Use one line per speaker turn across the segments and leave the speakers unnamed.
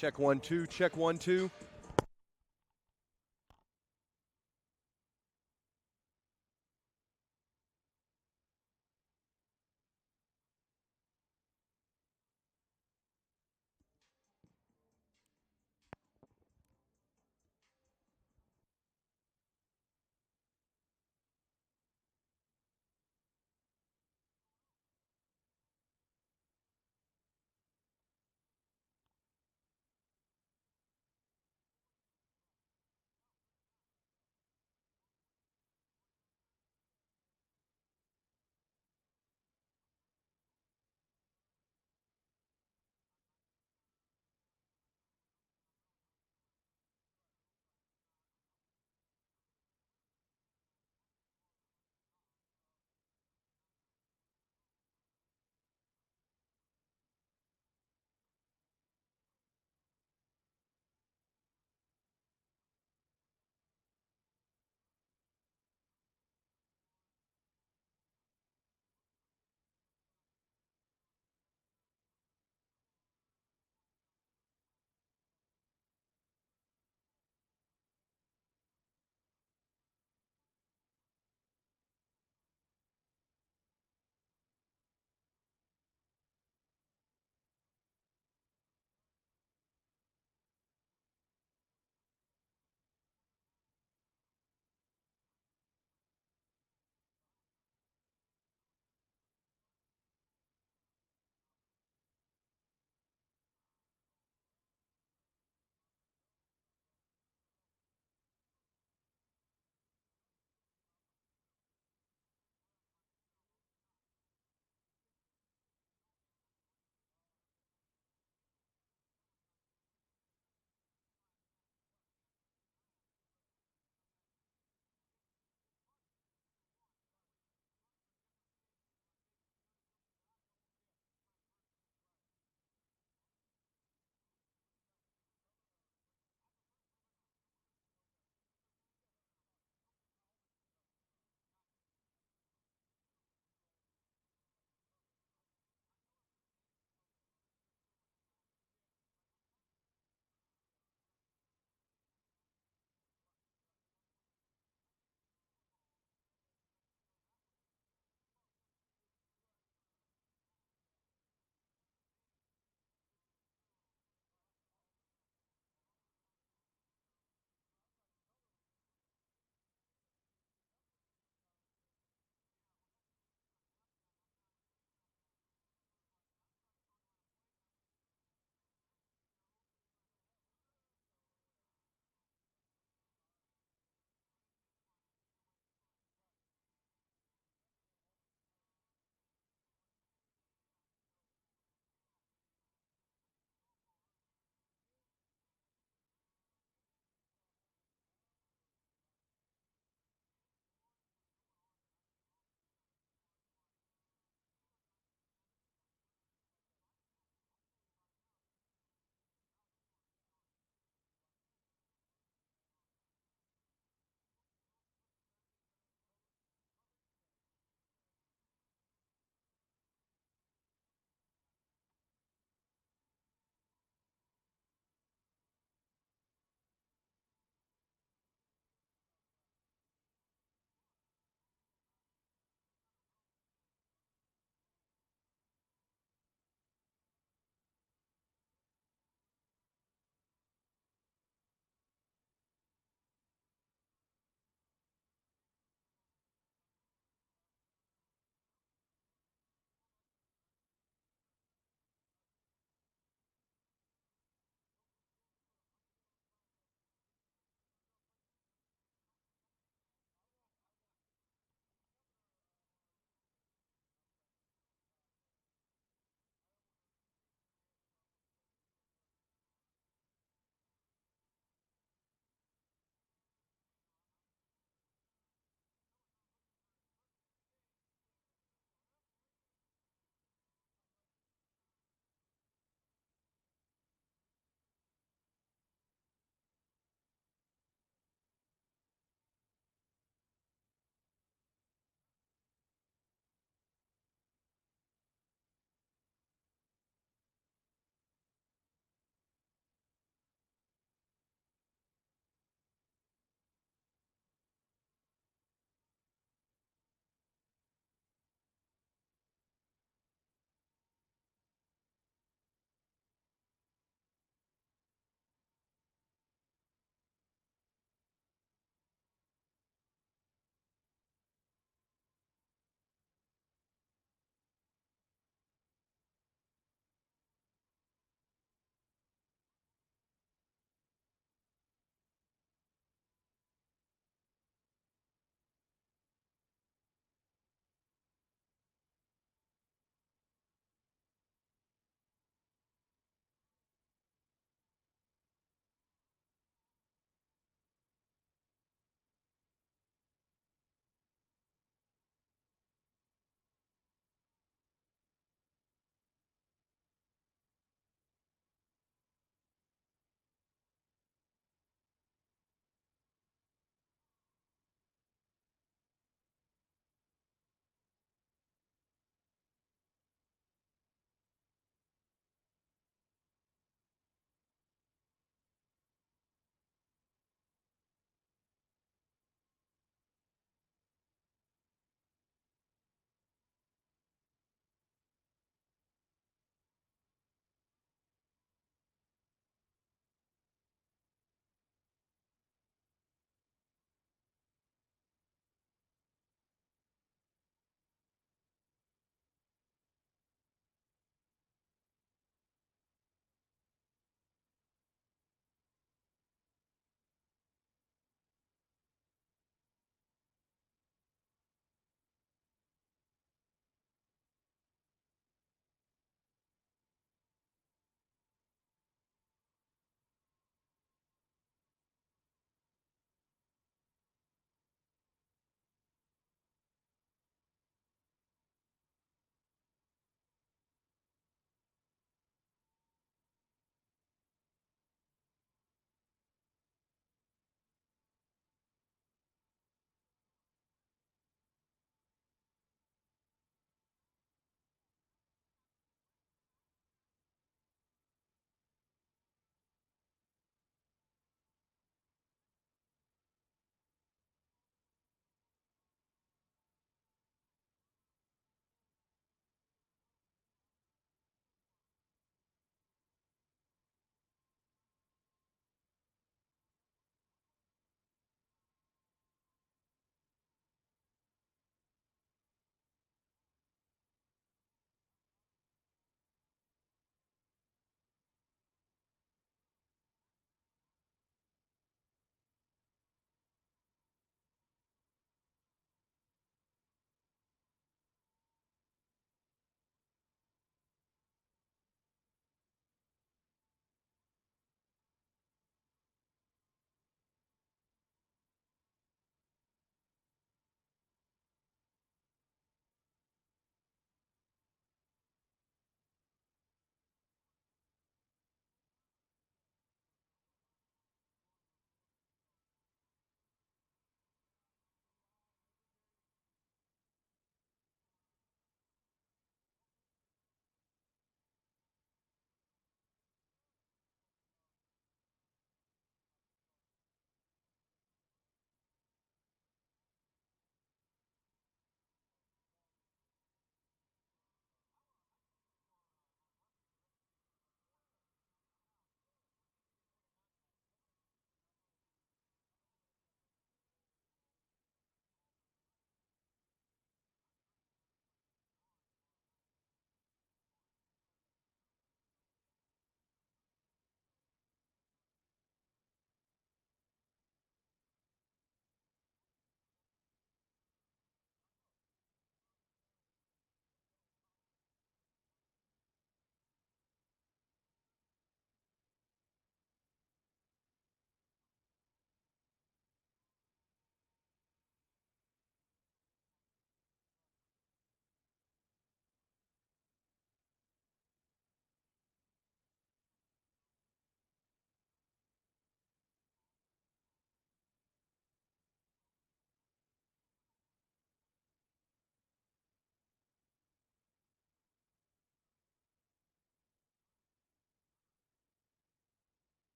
Check 1 2. Check 1 2.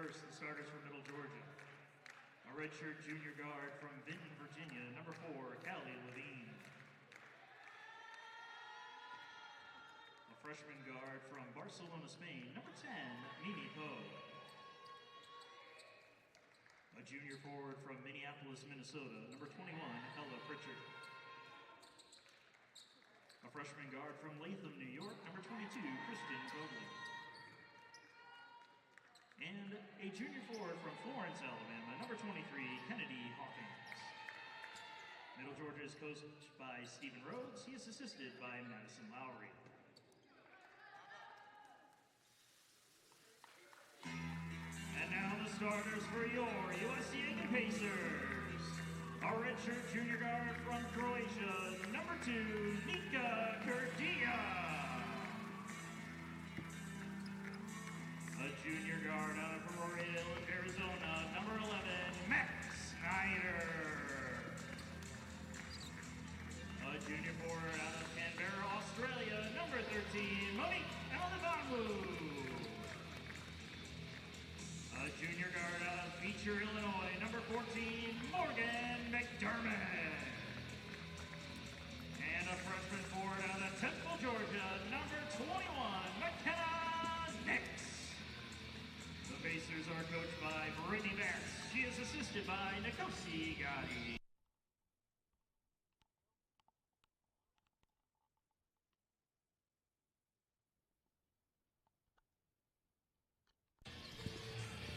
First, the starters from Middle Georgia. A redshirt junior guard from Vinton, Virginia, number 4, Callie Levine. A freshman guard from Barcelona, Spain, number 10, Mimi Poe. A junior forward from Minneapolis, Minnesota, number 21, Ella Pritchard. A freshman guard from Latham, New York, number 22, Kristen Cobley. And a junior forward from Florence, Alabama, number 23, Kennedy Hawkins. Middle Georgia is coached by Stephen Rhodes. He is assisted by Madison Lowry. And now the starters for your USCA Pacers. A redshirt junior guard from Croatia, number 2, Nika Kurdia. A junior guard out of Aurora, Arizona, number 11, Max Snyder. A junior forward out of Canberra, Australia, number 13, Monique Alibanu. A junior guard out of Beecher, Illinois, number 14, Morgan McDermott. And a freshman forward out of Temple, Georgia, number 21, McKenna Nix. The Pacers are coached by Brittany Bass. She is assisted by Nikosi Gotti.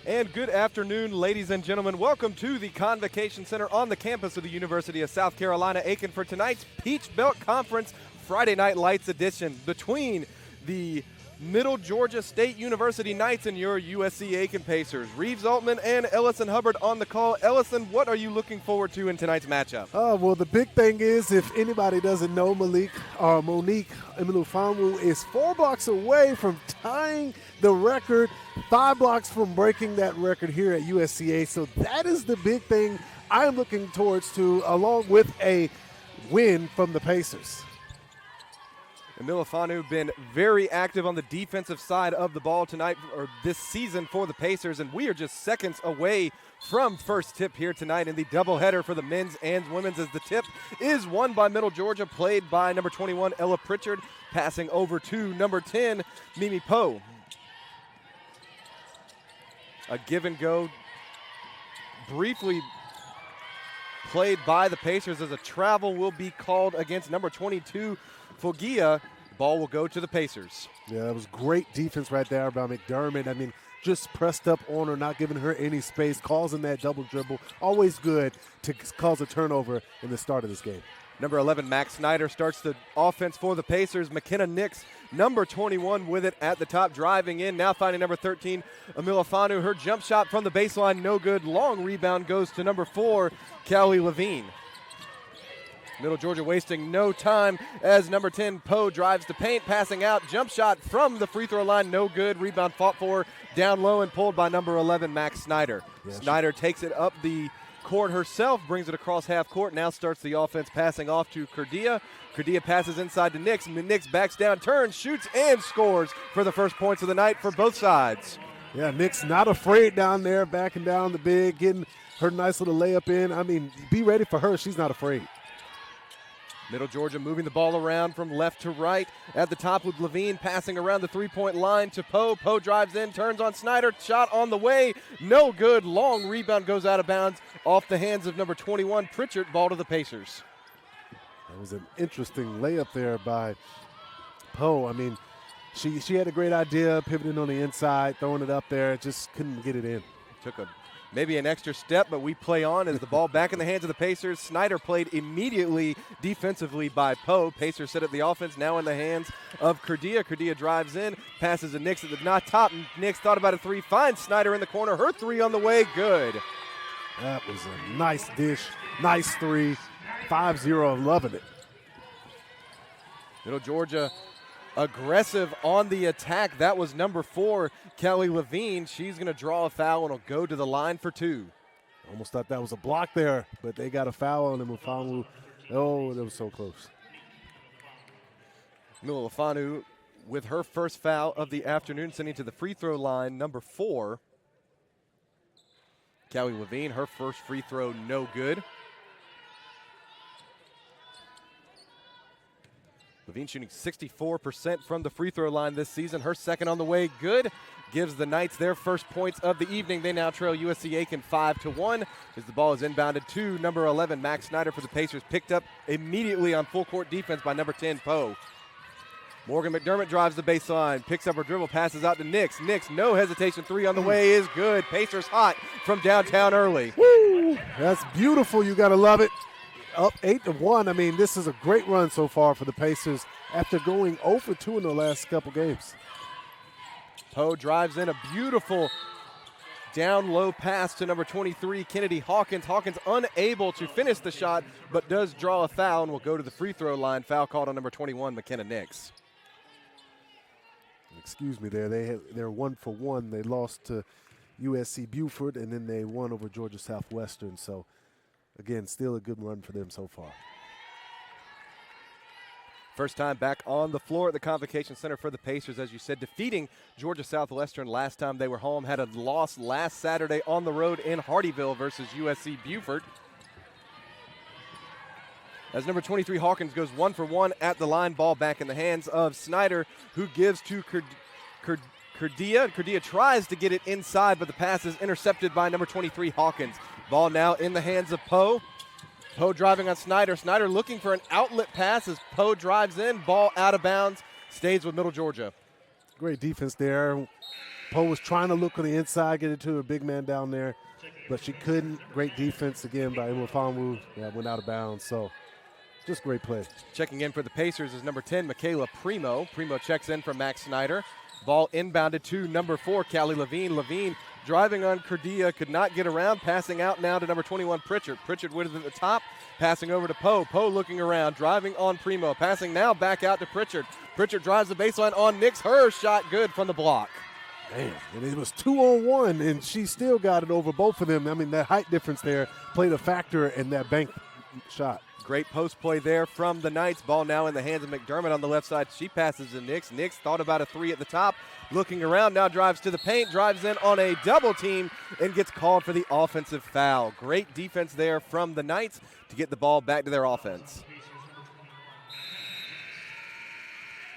And good afternoon, ladies and gentlemen. Welcome to the Convocation Center on the campus of the University of South Carolina-Aiken for tonight's Peach Belt Conference Friday Night Lights edition between the Middle Georgia State University Knights and your USC Aiken Pacers. Reeves Altman and Ellison Hubbard on the call. Ellison, what are you looking forward to in tonight's matchup?
Well, the big thing is, if anybody doesn't know, Monique Emelufanwu is 4 blocks away from tying the record, 5 blocks from breaking that record here at USCA. So that is the big thing I'm looking towards to, along with a win from the Pacers.
Emelufanwu been very active on the defensive side of the ball tonight, or this season for the Pacers, and we are just seconds away from first tip here tonight in the doubleheader for the men's and women's, as the tip is won by Middle Georgia, played by number 21, Ella Pritchard, passing over to number 10, Mimi Poe. A give and go briefly played by the Pacers as a travel will be called against number 22, Fogia. Ball will go to the Pacers.
Yeah, that was great defense right there by McDermott. I mean, just pressed up on her, not giving her any space, causing that double dribble. Always good to cause a turnover in the start of this game.
Number 11, Max Snyder, starts the offense for the Pacers. McKenna Nix, number 21, with it at the top, driving in. Now finding number 13, Emelufanwu. Her jump shot from the baseline, no good. Long rebound goes to number 4, Callie Levine. Middle Georgia wasting no time as number 10, Poe, drives the paint, passing out. Jump shot from the free throw line, no good. Rebound fought for down low and pulled by number 11, Max Snyder. Yeah, Snyder takes it up the court herself, brings it across half court, now starts the offense passing off to Kurdia. Kurdia passes inside to Nix. Nix backs down, turns, shoots, and scores for the first points of the night for both sides.
Yeah, Nix not afraid down there, backing down the big, getting her nice little layup in. I mean, be ready for her. She's not afraid.
Middle Georgia moving the ball around from left to right. At the top with Levine passing around the three-point line to Poe. Poe drives in, turns on Snyder. Shot on the way. No good. Long rebound goes out of bounds off the hands of number 21, Pritchard. Ball to the Pacers.
That was an interesting layup there by Poe. I mean, she had a great idea, pivoting on the inside, throwing it up there. Just couldn't get it in.
Took maybe an extra step, but we play on as the ball back in the hands of the Pacers. Snyder played immediately defensively by Poe. Pacers set up the offense, now in the hands of Kurdia. Kurdia drives in, passes to Nix at the top. Nix thought about a three, finds Snyder in the corner. Her three on the way, good.
That was a nice dish, nice three. 5-0, loving it.
Middle Georgia aggressive on the attack. That was number 4, Callie Levine. She's going to draw a foul and will go to the line for 2.
Almost thought that was a block there, but they got a foul on Emelufanwu. Oh, that was so close.
Emelufanwu with her first foul of the afternoon, sending to the free throw line, number 4. Callie Levine, her first free throw, no good. Levine shooting 64% from the free throw line this season. Her second on the way, good. Gives the Knights their first points of the evening. They now trail USC Aiken 5-1 as the ball is inbounded to number 11, Max Snyder for the Pacers. Picked up immediately on full court defense by number 10, Poe. Morgan McDermott drives the baseline, picks up her dribble, passes out to Nix. Nix, no hesitation, three on the way is good. Pacers hot from downtown early.
Woo! That's beautiful. You got to love it. Up 8-1. I mean, this is a great run so far for the Pacers after going 0 for 2 in the last couple games.
Poe drives in a beautiful down low pass to number 23, Kennedy Hawkins. Hawkins unable to finish the shot, but does draw a foul and will go to the free throw line. Foul called on number 21, McKenna Nix.
Excuse me there. They're 1 for 1. They lost to USC Beaufort, and then they won over Georgia Southwestern. So, again, still a good run for them so far.
First time back on the floor at the Convocation Center for the Pacers, as you said, defeating Georgia Southwestern last time they were home. Had a loss last Saturday on the road in Hardeeville versus USC Beaufort. As number 23 Hawkins goes 1 for 1 at the line, ball back in the hands of Snyder, who gives to Kurdia. Kurdia tries to get it inside, but the pass is intercepted by number 23 Hawkins. Ball now in the hands of Poe. Poe driving on Snyder. Snyder looking for an outlet pass as Poe drives in. Ball out of bounds. Stays with Middle Georgia.
Great defense there. Poe was trying to look on the inside, get it to a big man down there, but she couldn't. Great defense again by Mwafanwu. Went out of bounds. So just great play.
Checking in for the Pacers is number 10, Michaela Primo. Primo checks in for Max Snyder. Ball inbounded to number 4, Callie Levine. Levine driving on Kurdia, could not get around, passing out now to number 21, Pritchard. Pritchard with it at the top, passing over to Poe. Poe looking around, driving on Primo, passing now back out to Pritchard. Pritchard drives the baseline on Nix. Her shot good from the block.
Man, and it was 2-on-1, and she still got it over both of them. I mean, that height difference there played a factor in that bank shot.
Great post play there from the Knights. Ball now in the hands of McDermott on the left side. She passes to Nix. Nix thought about a three at the top. Looking around, now drives to the paint, drives in on a double team, and gets called for the offensive foul. Great defense there from the Knights to get the ball back to their offense.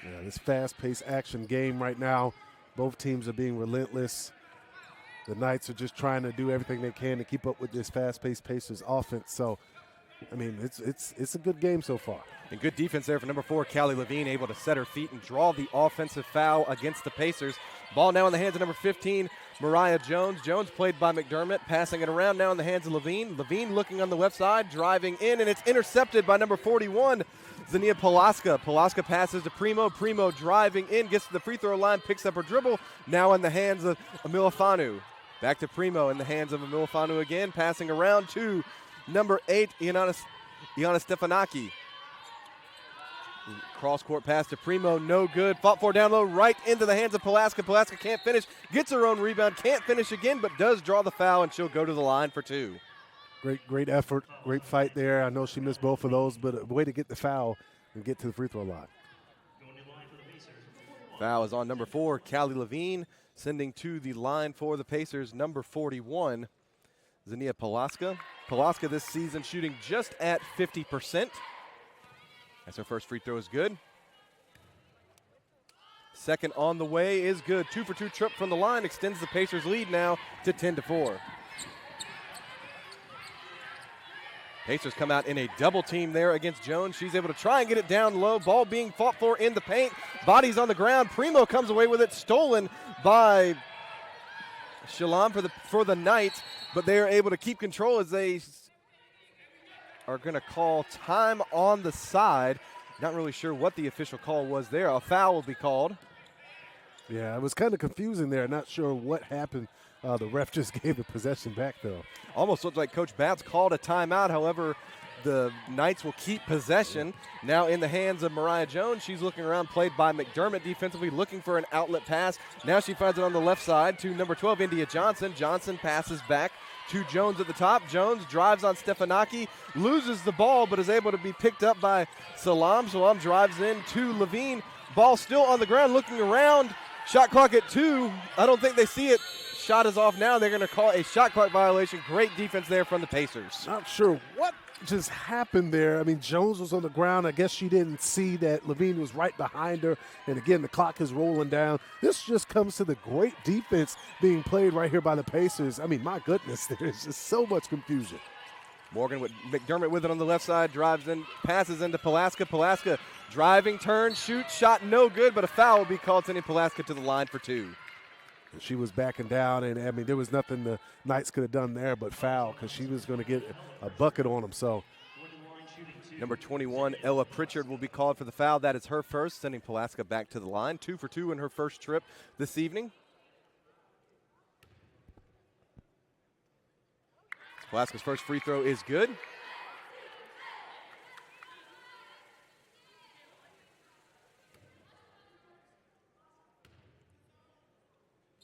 Yeah, this fast-paced action game right now, both teams are being relentless. The Knights are just trying to do everything they can to keep up with this fast-paced Pacers offense. So, I mean, it's a good game so far.
And good defense there for number 4, Callie Levine, able to set her feet and draw the offensive foul against the Pacers. Ball now in the hands of number 15, Mariah Jones. Jones played by McDermott, passing it around now in the hands of Levine. Levine looking on the left side, driving in, and it's intercepted by number 41, Zania Palaska. Palaska passes to Primo. Primo driving in, gets to the free throw line, picks up her dribble. Now in the hands of Amilafanu. Back to Primo in the hands of Amilafanu again, passing around to number 8, Iana Stefanaki. Cross-court pass to Primo, no good. Fought for down low, right into the hands of Palaska. Palaska can't finish, gets her own rebound, can't finish again, but does draw the foul, and she'll go to the line for 2.
Great effort, great fight there. I know she missed both of those, but a way to get the foul and get to the free throw line.
Foul is on number 4, Callie Levine, sending to the line for the Pacers, number 41, Zania Palaska. Palaska this season shooting just at 50%. As her first free throw is good. Second on the way is good. 2 for 2 trip from the line extends the Pacers lead now to 10-4. Pacers come out in a double team there against Jones. She's able to try and get it down low. Ball being fought for in the paint. Bodies on the ground. Primo comes away with it. Stolen by Shalom for the Knights, but they are able to keep control as they are going to call time on the side. Not really sure what the official call was there. A foul will be called.
Yeah, it was kind of confusing there. Not sure what happened. The ref just gave the possession back, though.
Almost looked like Coach Batts called a timeout. However, the Knights will keep possession. Now in the hands of Mariah Jones. She's looking around, played by McDermott defensively, looking for an outlet pass. Now she finds it on the left side to number 12, India Johnson. Johnson passes back to Jones at the top. Jones drives on Stefanaki, loses the ball, but is able to be picked up by Salam. Salam drives in to Levine. Ball still on the ground, looking around. Shot clock at 2. I don't think they see it. shot is off now. They're going to call a shot clock violation. Great defense there from the Pacers.
Not sure what just happened there. I mean, Jones was on the ground. I guess she didn't see that Levine was right behind her. And again, the clock is rolling down. This just comes to the great defense being played right here by the Pacers. I mean, my goodness, there's just so much confusion.
Morgan with McDermott with it on the left side, drives in, passes into Pulaska. Pulaska driving, turn, shoot, shot no good, but a foul will be called, sending Pulaska to the line for 2.
She was backing down, and I mean, there was nothing the Knights could have done there but foul because she was going to get a bucket on them. So,
number 21, Ella Pritchard, will be called for the foul. That is her first, sending Pulaska back to the line. 2 for 2 in her first trip this evening. Pulaska's first free throw is good.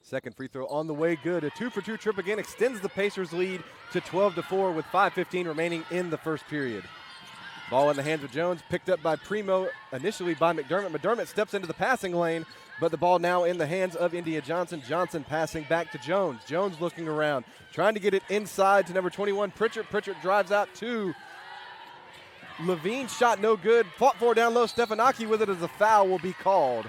Second free throw on the way, good. A 2 for 2 trip again extends the Pacers' lead to 12-4 with 5:15 remaining in the first period. Ball in the hands of Jones, picked up by Primo, initially by McDermott. McDermott steps into the passing lane, but the ball now in the hands of India Johnson. Johnson passing back to Jones. Jones looking around, trying to get it inside to number 21, Pritchard. Pritchard drives out to Levine, shot no good. Fought for down low. Stefanaki with it as a foul will be called.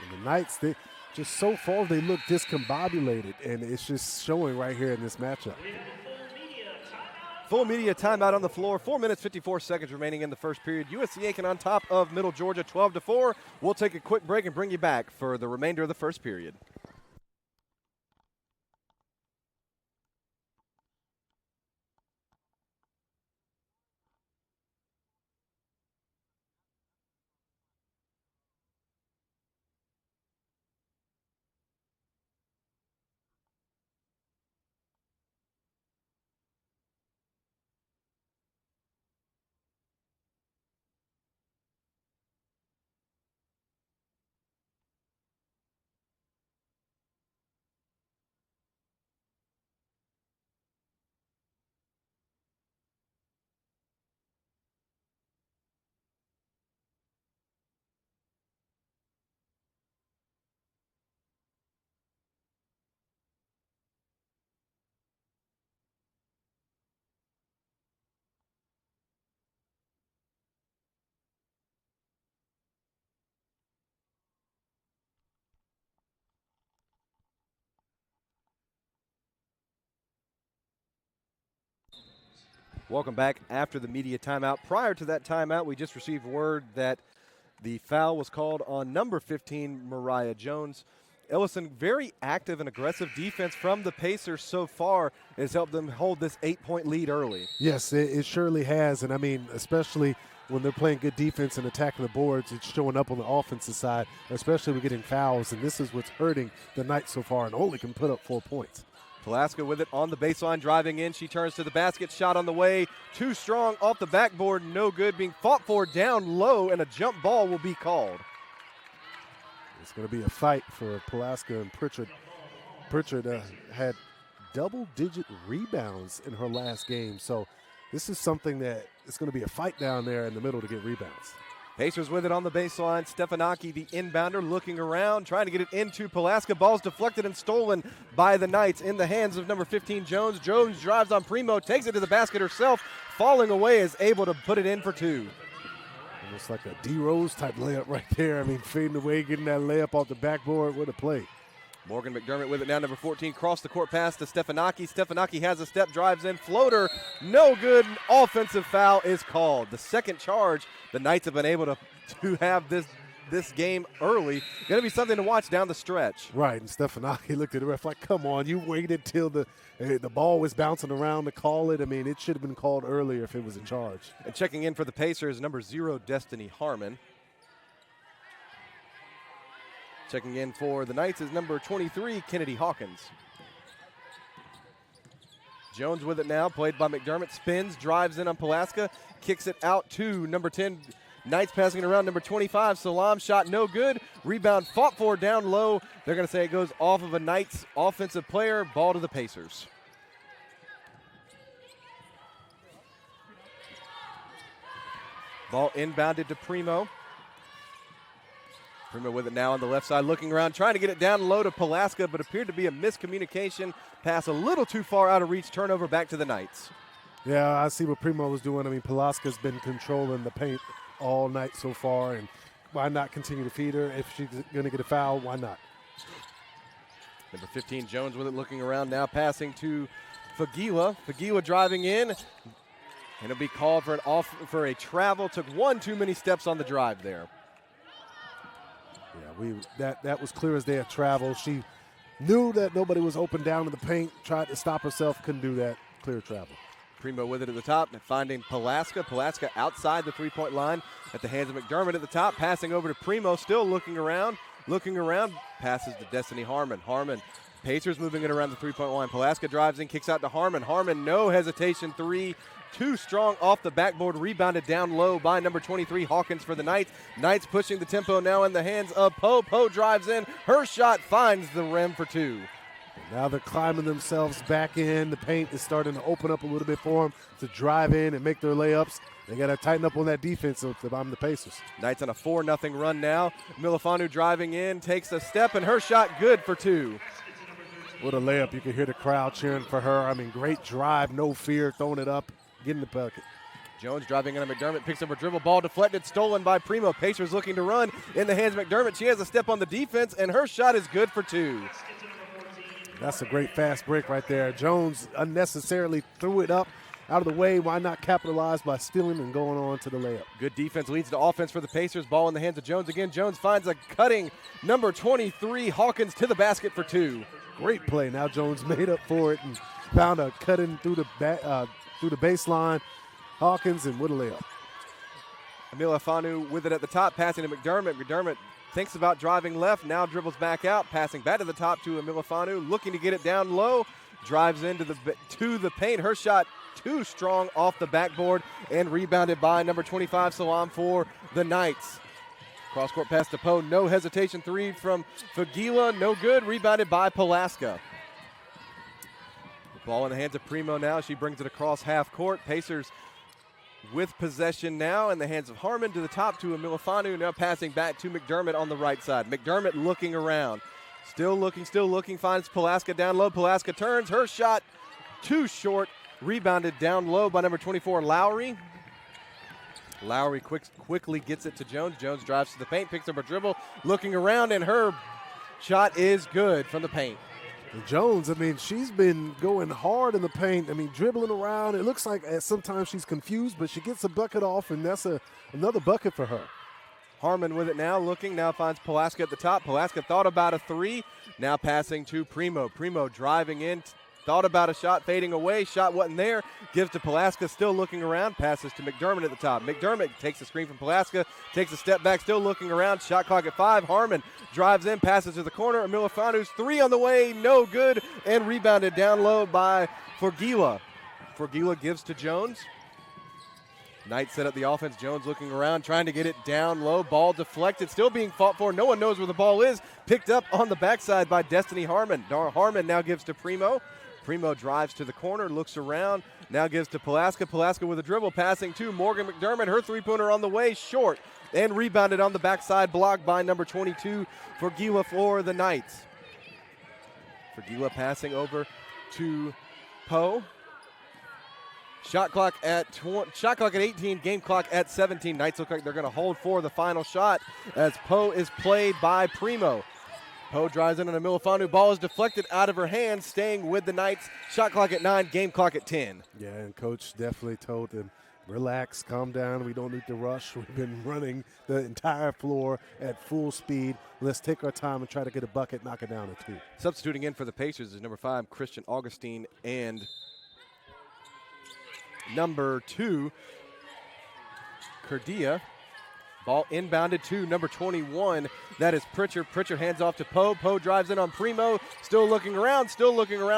and the Knights, they just so far they look discombobulated, and it's just showing right here in this matchup.
Full media timeout on the floor. 4 minutes, 54 seconds remaining in the first period. USCA can on top of Middle Georgia 12-4. We'll take a quick break and bring you back for the remainder of the first period. Welcome back after the media timeout. Prior to that timeout, we just received word that the foul was called on number 15, Mariah Jones. Ellison, very active and aggressive defense from the Pacers so far has helped them hold this 8-point lead early.
Yes, it surely has. And, I mean, especially when they're playing good defense and attacking the boards, it's showing up on the offensive side, especially with getting fouls. And this is what's hurting the Knights so far, and only can put up 4 points.
Pulaska with it on the baseline, driving in. She turns to the basket, shot on the way. Too strong off the backboard, no good. Being fought for down low, and a jump ball will be called.
It's going to be a fight for Pulaska and Pritchard. Pritchard had double-digit rebounds in her last game, so this is something that it's going to be a fight down there in the middle to get rebounds.
Pacers with it on the baseline. Stefanaki, the inbounder, looking around, trying to get it into Pulaska. Ball's deflected and stolen by the Knights in the hands of number 15, Jones. Jones drives on Primo, takes it to the basket herself, falling away, is able to put it in for two.
Almost like a D. Rose type layup right there. I mean, fading away, getting that layup off the backboard. What a play.
Morgan McDermott with it now, number 14, cross the court pass to Stefanaki. Stefanaki has a step, drives in, floater, no good. Offensive foul is called. The second charge, the Knights have been able to have this game early. Going to be something to watch down the stretch.
Right, and Stefanaki looked at the ref like, come on, you waited till the ball was bouncing around to call it. I mean, it should have been called earlier if it was a charge.
And checking in for the Pacers, number 0, Destiny Harmon. Checking in for the Knights is number 23, Kennedy Hawkins. Jones with it now, played by McDermott, spins, drives in on Pulaska, kicks it out to number 10, Knights passing it around, number 25, Salam, shot no good, rebound fought for down low. They're going to say it goes off of a Knights offensive player, ball to the Pacers. Ball inbounded to Primo. Primo with it now on the left side, looking around, trying to get it down low to Pulaska, but appeared to be a miscommunication. Pass a little too far out of reach, turnover back to the Knights.
Yeah, I see what Primo was doing. I mean, Pulaska's been controlling the paint all night so far, and why not continue to feed her? If she's going to get a foul, why not?
Number 15, Jones with it, looking around now, passing to Fagila. Fagila driving in, and it'll be called for a travel. Took one too many steps on the drive there.
Yeah, that was clear as day of travel. She knew that nobody was open down in the paint, tried to stop herself, couldn't do that. Clear travel.
Primo with it at the top, and finding Pulaska. Pulaska outside the three-point line at the hands of McDermott at the top, passing over to Primo, still looking around, passes to Destiny Harmon. Harmon, Pacers moving it around the three-point line. Pulaska drives in, kicks out to Harmon. Harmon, no hesitation, three. Too strong off the backboard, rebounded down low by number 23, Hawkins for the Knights. Knights pushing the tempo now in the hands of Poe. Poe drives in, her shot finds the rim for two.
Now they're climbing themselves back in. The paint is starting to open up a little bit for them to drive in and make their layups. They got to tighten up on that defense if I'm the Pacers.
Knights on a 4-0 run now. Milifanu driving in, takes a step, and her shot good for two.
What a layup. You can hear the crowd cheering for her. I mean, great drive, no fear, throwing it up, getting the bucket.
Jones driving in on McDermott, picks up a dribble, ball deflected, stolen by Primo. Pacers looking to run in the hands of McDermott. She has a step on the defense, and her shot is good for two.
That's a great fast break right there. Jones unnecessarily threw it up out of the way. Why not capitalize by stealing and going on to the layup?
Good defense leads to offense for the Pacers. Ball in the hands of Jones again. Jones finds a cutting number 23, Hawkins to the basket for two.
Great play. Now Jones made up for it and found a cutting through the baseline. Hawkins, and what a layup.
Milifanu with it at the top, passing to McDermott. McDermott thinks about driving left, now dribbles back out, passing back to the top to Milifanu, looking to get it down low, drives into the paint. Her shot too strong off the backboard and rebounded by number 25, Salam for the Knights. Cross-court pass to Poe, no hesitation, three from Fagila, no good, rebounded by Pulaska. Ball in the hands of Primo now, she brings it across half court. Pacers with possession now in the hands of Harmon to the top to Milifanu, now passing back to McDermott on the right side. McDermott looking around, still looking, finds Pulaska down low. Pulaska turns, her shot too short, rebounded down low by number 24, Lowry. Lowry quickly gets it to Jones. Jones drives to the paint, picks up a dribble, looking around, and her shot is good from the paint.
Jones, I mean, she's been going hard in the paint. I mean, dribbling around. It looks like sometimes she's confused, but she gets a bucket off, and that's another bucket for her.
Harmon with it now, looking, now finds Pulaska at the top. Pulaska thought about a three, now passing to Primo. Primo driving in, thought about a shot, fading away, shot wasn't there, gives to Pulaska, still looking around, passes to McDermott at the top. McDermott takes a screen from Pulaska, takes a step back, still looking around, shot clock at 5. Harmon drives in, passes to the corner. Milifanu's three on the way, no good, and rebounded down low by Forgila. Forgila gives to Jones. Knight set up the offense. Jones looking around, trying to get it down low. Ball deflected, still being fought for. No one knows where the ball is. Picked up on the backside by Destiny Harmon. Harmon now gives to Primo. Primo drives to the corner, looks around, now gives to Pulaska. Pulaska with a dribble, passing to Morgan McDermott. Her three-pointer on the way, short, and rebounded on the backside, blocked by number 22, Forgila for the Knights. Forgila passing over to Poe. Shot clock at 18, game clock at 17. Knights look like they're going to hold for the final shot as Poe is played by Primo. Poe drives in on a Milifanu. Ball is deflected out of her hands, staying with the Knights. Shot clock at 9, game clock at 10.
Yeah, and Coach definitely told them, relax, calm down. We don't need to rush. We've been running the entire floor at full speed. Let's take our time and try to get a bucket, knock it down at 2.
Substituting in for the Pacers is number 5, Christian Augustine, and number 2, Kurdia. Ball inbounded to number 21. That is Pritchard. Pritchard hands off to Poe. Poe drives in on Primo. Still looking around.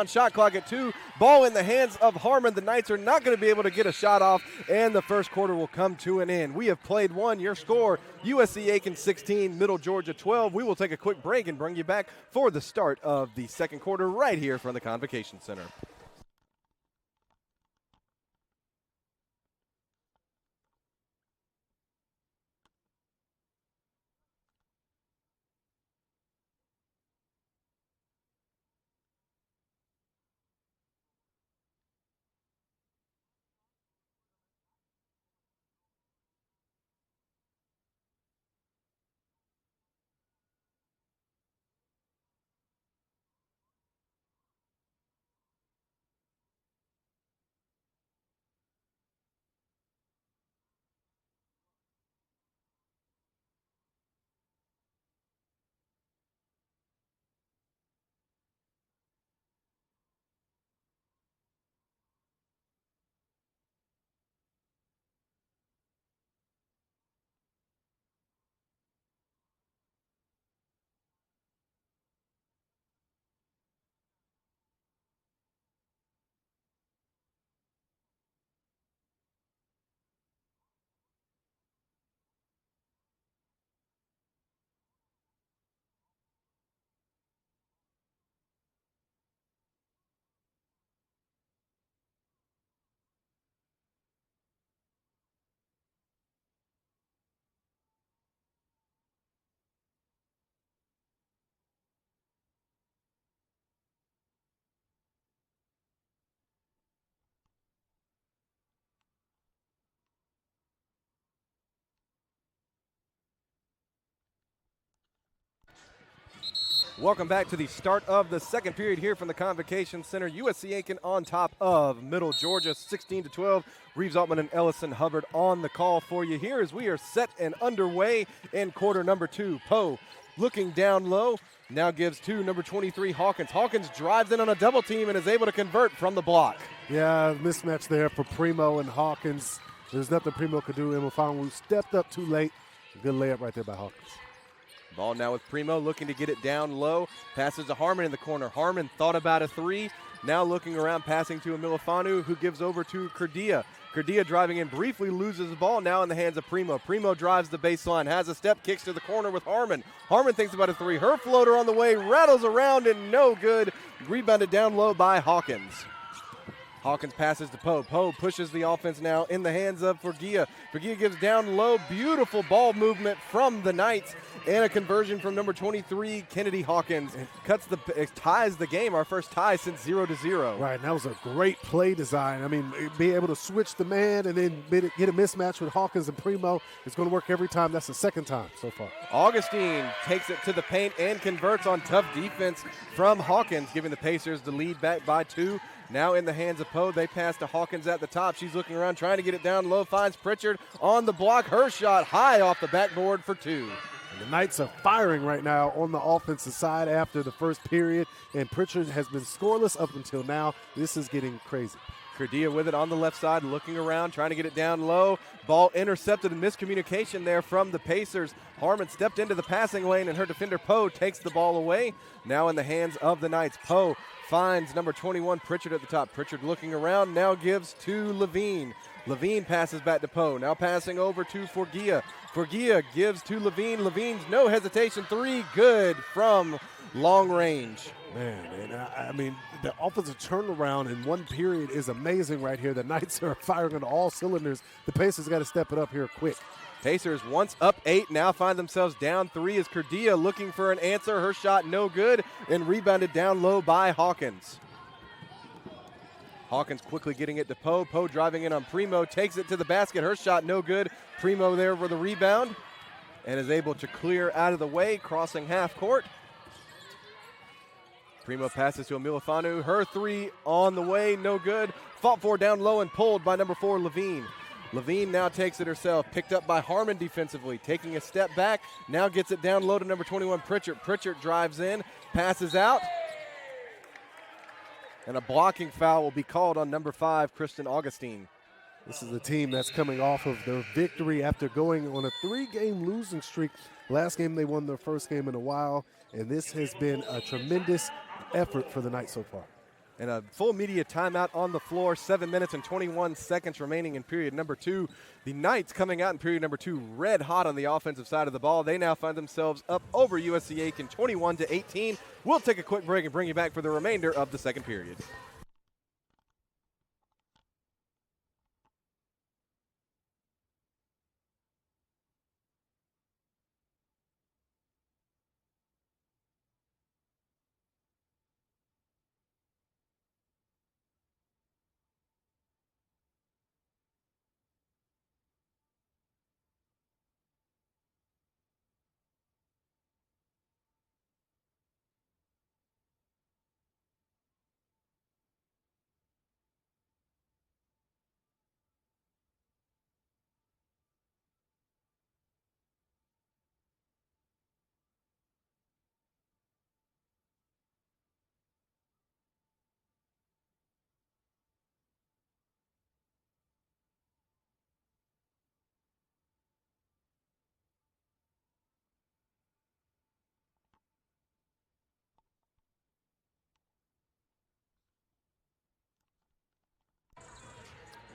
Shot clock at 2. Ball in the hands of Harmon. The Knights are not going to be able to get a shot off, and the first quarter will come to an end. We have played one. Your score, USC Aiken 16, Middle Georgia 12. We will take a quick break and bring you back for the start of the second quarter right here from the Convocation Center. Welcome back to the start of the second period here from the Convocation Center. USC Aiken on top of Middle Georgia, 16-12. Reeves Altman and Ellison Hubbard on the call for you here as we are set and underway in quarter number 2. Poe looking down low, now gives to number 23, Hawkins. Hawkins drives in on a double team and is able to convert from the block.
Yeah, mismatch there for Primo and Hawkins. There's nothing Primo could do. Emil stepped up too late. Good layup right there by Hawkins.
Ball now with Primo, looking to get it down low. Passes to Harmon in the corner. Harmon thought about a three. Now looking around, passing to Emilifanu, who gives over to Kurdia. Kurdia driving in, briefly loses the ball, now in the hands of Primo. Primo drives the baseline, has a step, kicks to the corner with Harmon. Harmon thinks about a three. Her floater on the way, rattles around and no good. Rebounded down low by Hawkins. Hawkins passes to Poe. Poe pushes the offense now in the hands of Forgia. Forgia gives down low. Beautiful ball movement from the Knights and a conversion from number 23, Kennedy Hawkins. Ties the game, our first tie since 0-0.
Right, and that was a great play design. I mean, be able to switch the man and then get a mismatch with Hawkins and Primo. It's going to work every time. That's the second time so far.
Augustine takes it to the paint and converts on tough defense from Hawkins, giving the Pacers the lead back by 2. Now in the hands of Poe, they pass to Hawkins at the top. She's looking around, trying to get it down low, finds Pritchard on the block. Her shot high off the backboard for 2.
And the Knights are firing right now on the offensive side after the first period, and Pritchard has been scoreless up until now. This is getting crazy.
Kurdia with it on the left side, looking around, trying to get it down low. Ball intercepted, and miscommunication there from the Pacers. Harmon stepped into the passing lane, and her defender Poe takes the ball away. Now in the hands of the Knights. Poe finds number 21, Pritchard at the top. Pritchard looking around, now gives to Levine. Levine passes back to Poe, now passing over to Forgia. Forgia gives to Levine. Levine's no hesitation three, good from long range.
Man, I mean, the offensive turnaround in one period is amazing right here. The Knights are firing on all cylinders. The Pacers got to step it up here quick.
Pacers once up 8, now find themselves down 3 as Kurdia looking for an answer. Her shot no good and rebounded down low by Hawkins. Hawkins quickly getting it to Poe. Poe driving in on Primo, takes it to the basket. Her shot no good. Primo there for the rebound and is able to clear out of the way, crossing half court. Primo passes to Emilifanu. Her three on the way, no good. Fought for down low and pulled by number 4, Levine. Levine now takes it herself, picked up by Harmon defensively, taking a step back, now gets it down low to number 21, Pritchard. Pritchard drives in, passes out, and a blocking foul will be called on number 5, Kristen Augustine.
This is a team that's coming off of their victory after going on a 3-game losing streak. Last game they won their first game in a while, and this has been a tremendous effort for the Knights so far.
And a full media timeout on the floor, 7 minutes and 21 seconds remaining in period number 2. The Knights coming out in period number 2 red hot on the offensive side of the ball. They now find themselves up over USC Aiken 21-18. We'll take a quick break and bring you back for the remainder of the second period.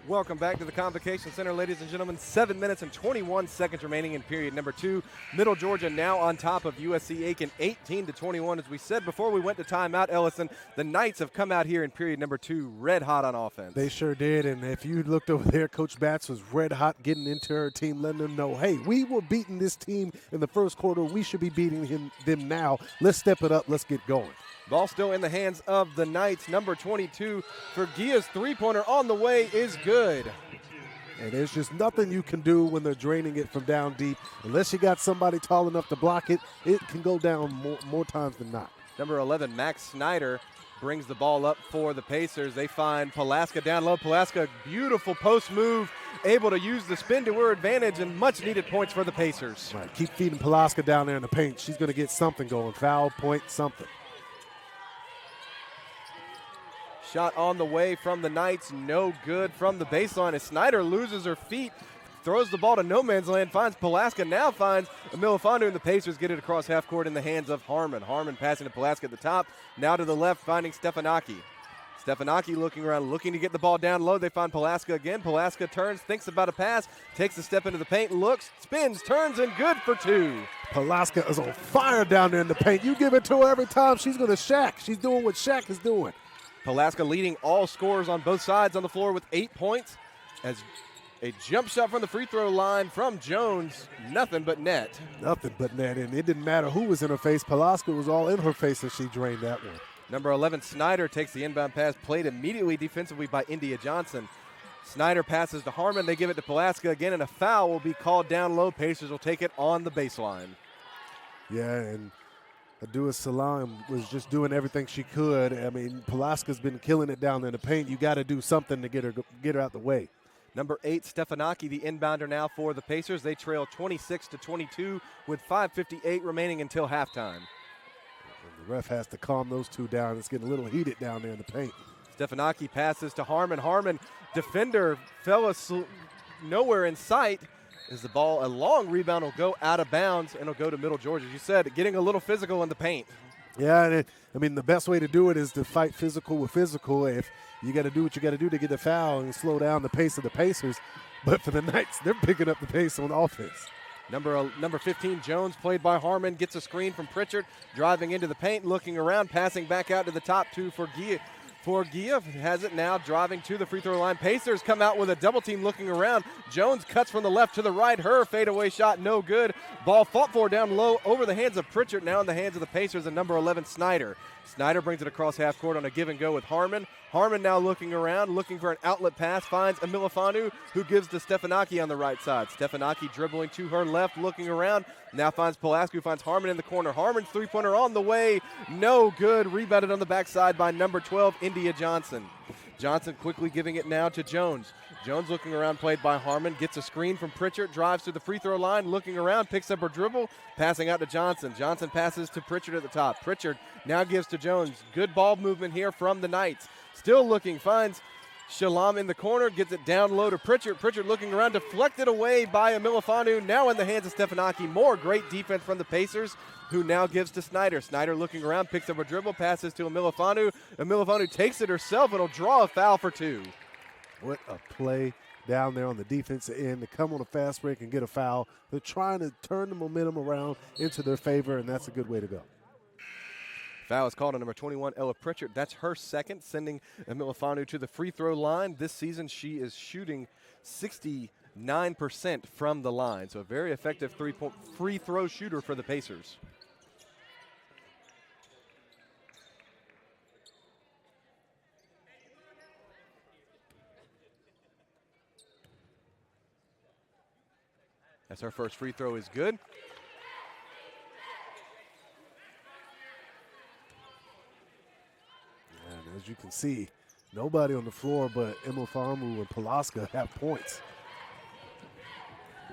Welcome back to the Convocation Center, ladies and gentlemen. 7 minutes and 21 seconds remaining in period number 2. Middle Georgia now on top of USC Aiken, 18-21. As we said before we went to timeout, Ellison, the Knights have come out here in period number 2 red hot on offense.
They sure did, and if you looked over there, Coach Batts was red hot getting into her team, letting them know, hey, we were beating this team in the first quarter. We should be beating them now. Let's step it up. Let's get going.
Ball still in the hands of the Knights. Number 22, Forgia's three-pointer on the way is good.
And there's just nothing you can do when they're draining it from down deep. Unless you got somebody tall enough to block it, it can go down more times than not.
Number 11, Max Snyder, brings the ball up for the Pacers. They find Palaska down low. Palaska, beautiful post move, able to use the spin to her advantage, and much needed points for the Pacers.
Right, keep feeding Palaska down there in the paint. She's going to get something going, foul, point, something.
Shot on the way from the Knights, no good from the baseline as Snyder loses her feet, throws the ball to no man's land, finds Palaska, now finds Milifanu, and the Pacers get it across half court in the hands of Harmon. Harmon passing to Palaska at the top, now to the left, finding Stefanaki. Stefanaki looking around, looking to get the ball down low. They find Palaska again. Palaska turns, thinks about a pass, takes a step into the paint, looks, spins, turns, and good for two.
Palaska is on fire down there in the paint. You give it to her every time, she's going to Shaq. She's doing what Shaq is doing.
Palaska leading all scorers on both sides on the floor with 8 points as a jump shot from the free throw line from Jones, nothing but net.
Nothing but net, and it didn't matter who was in her face. Palaska was all in her face as she drained that one.
Number 11, Snyder, takes the inbound pass, played immediately defensively by India Johnson. Snyder passes to Harmon. They give it to Palaska again, and a foul will be called down low. Pacers will take it on the baseline.
Yeah, and Adua Salam was just doing everything she could. I mean, Palaska's been killing it down there in the paint. You got to do something to get her out the way.
Number 8, Stefanaki, the inbounder now for the Pacers. They trail 26-22 with 5:58 remaining until halftime.
And the ref has to calm those two down. It's getting a little heated down there in the paint.
Stefanaki passes to Harmon. Harmon, defender, fell nowhere in sight. As the ball, a long rebound will go out of bounds and it'll go to Middle Georgia. As you said, getting a little physical in the paint.
Yeah, and I mean, the best way to do it is to fight physical with physical. If you got to do what you got to do to get the foul and slow down the pace of the Pacers. But for the Knights, they're picking up the pace on offense.
Number 15, Jones, played by Harmon, gets a screen from Pritchard, driving into the paint, looking around, passing back out to the top two for Gia. Gia has it now, driving to the free throw line. Pacers come out with a double team looking around. Jones cuts from the left to the right. Her fadeaway shot, no good. Ball fought for down low over the hands of Pritchard, now in the hands of the Pacers and number 11, Snyder. Snyder brings it across half court on a give and go with Harmon. Harmon now looking around, looking for an outlet pass, finds Milifanu, who gives to Stefanaki on the right side. Stefanaki dribbling to her left, looking around, now finds Pulaski, who finds Harmon in the corner. Harmon's three-pointer on the way, no good. Rebounded on the backside by number 12, India Johnson. Johnson quickly giving it now to Jones. Jones looking around, played by Harmon, gets a screen from Pritchard, drives to the free throw line, looking around, picks up her dribble, passing out to Johnson. Johnson passes to Pritchard at the top. Pritchard now gives to Jones. Good ball movement here from the Knights. Still looking, finds Shalom in the corner, gets it down low to Pritchard. Pritchard looking around, deflected away by Milifanu, now in the hands of Stefanaki. More great defense from the Pacers, who now gives to Snyder. Snyder looking around, picks up a dribble, passes to Milifanu. Milifanu takes it herself, and will draw a foul for two.
What a play down there on the defensive end to come on a fast break and get a foul. They're trying to turn the momentum around into their favor, and that's a good way to go.
Foul is called on number 21, Ella Pritchard. That's her second, sending Milifanu to the free throw line. This season, she is shooting 69% from the line, so a very effective three-point free throw shooter for the Pacers. As her first free throw is good.
And as you can see, nobody on the floor but Milifanu and Palaska have points.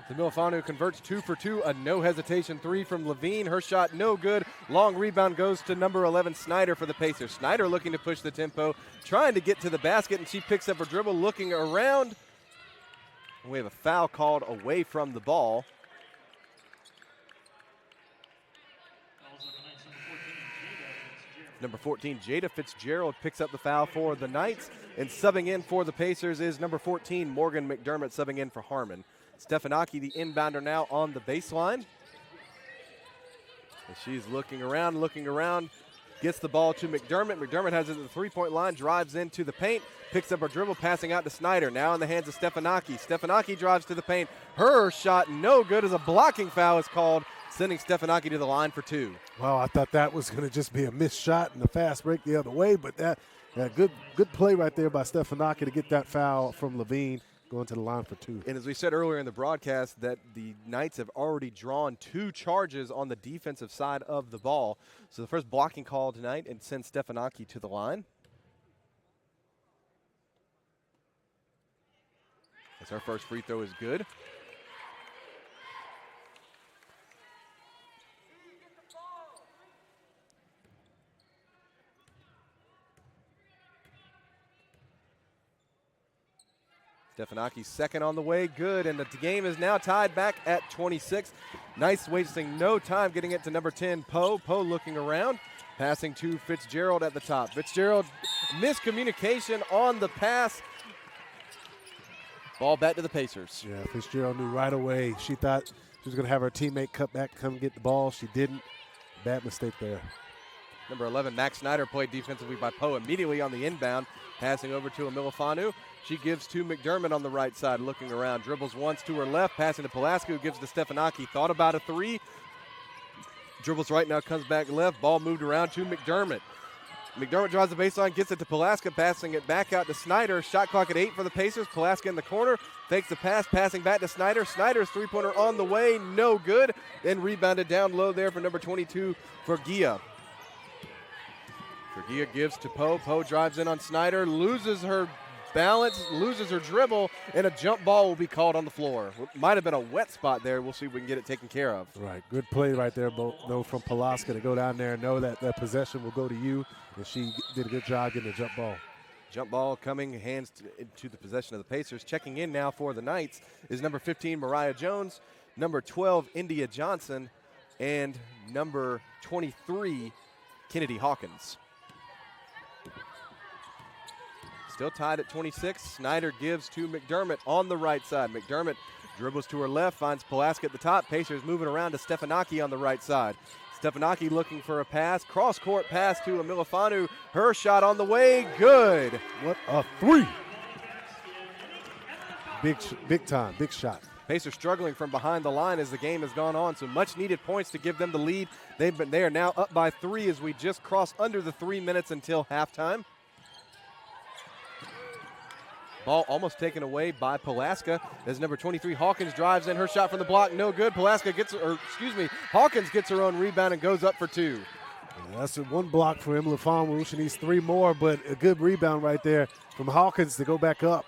Milifanu converts 2 for 2, a no hesitation three from Levine. Her shot no good. Long rebound goes to number 11, Snyder, for the Pacers. Snyder looking to push the tempo, trying to get to the basket, and she picks up her dribble, looking around. We have a foul called away from the ball. Number 14, Jada Fitzgerald picks up the foul for the Knights, and subbing in for the Pacers is number 14, Morgan McDermott, subbing in for Harmon. Stefanaki, the inbounder, now on the baseline. And she's looking around, gets the ball to McDermott. McDermott has it at the three-point line, drives into the paint, picks up her dribble, passing out to Snyder. Now in the hands of Stefanaki. Stefanaki drives to the paint. Her shot no good as a blocking foul is called, sending Stefanaki to the line for two.
Well, I thought that was going to just be a missed shot and a fast break the other way, but that good play right there by Stefanaki to get that foul from Levine. going to the line for 2.
And as we said earlier in the broadcast, that the Knights have already drawn 2 charges on the defensive side of the ball. So the first blocking call tonight and sends Stefanaki to the line. As our first free throw is good. Stefanaki's second on the way, good, and the game is now tied back at 26. Nice, wasting no time getting it to number 10, Poe. Poe looking around, passing to Fitzgerald at the top. Fitzgerald, miscommunication on the pass. Ball back to the Pacers.
Yeah, Fitzgerald knew right away. She thought she was going to have her teammate cut back, come get the ball. She didn't. Bad mistake there.
Number 11, Max Snyder, played defensively by Poe immediately on the inbound, passing over to Amilafanu. She gives to McDermott on the right side, looking around. Dribbles once to her left, passing to Pulaska, who gives to Stefanaki. Thought about a 3. Dribbles right now, comes back left. Ball moved around to McDermott. McDermott drives the baseline, gets it to Pulaska, passing it back out to Snyder. Shot clock at 8 for the Pacers. Pulaska in the corner, fakes the pass, passing back to Snyder. Snyder's three-pointer on the way, no good. Then rebounded down low there for number 22 for Gia. Gia gives to Poe. Poe drives in on Snyder, loses her balance, loses her dribble, and a jump ball will be called on the floor. Might have been a wet spot there. We'll see if we can get it taken care of.
Right, good play right there, though, from Pulaska to go down there and know that that possession will go to you, and she did a good job getting a jump ball.
Jump ball coming hands into the possession of the Pacers. Checking in now for the Knights is number 15, Mariah Jones, number 12, India Johnson, and number 23, Kennedy Hawkins. Still tied at 26. Snyder gives to McDermott on the right side. McDermott dribbles to her left, finds Pulaska at the top. Pacers moving around to Stefanaki on the right side. Stefanaki looking for a pass. Cross-court pass to Amilafanu. Her shot on the way. Good.
What a 3. Big time. Big shot.
Pacers struggling from behind the line as the game has gone on, so much needed points to give them the lead. They are now up by 3 as we just cross under the 3 minutes until halftime. Ball almost taken away by Pulaska as number 23 Hawkins drives in. Her shot from the block, no good. Hawkins gets her own rebound and goes up for 2.
Yeah, that's one block for Emily Famu. She needs 3 more, but a good rebound right there from Hawkins to go back up.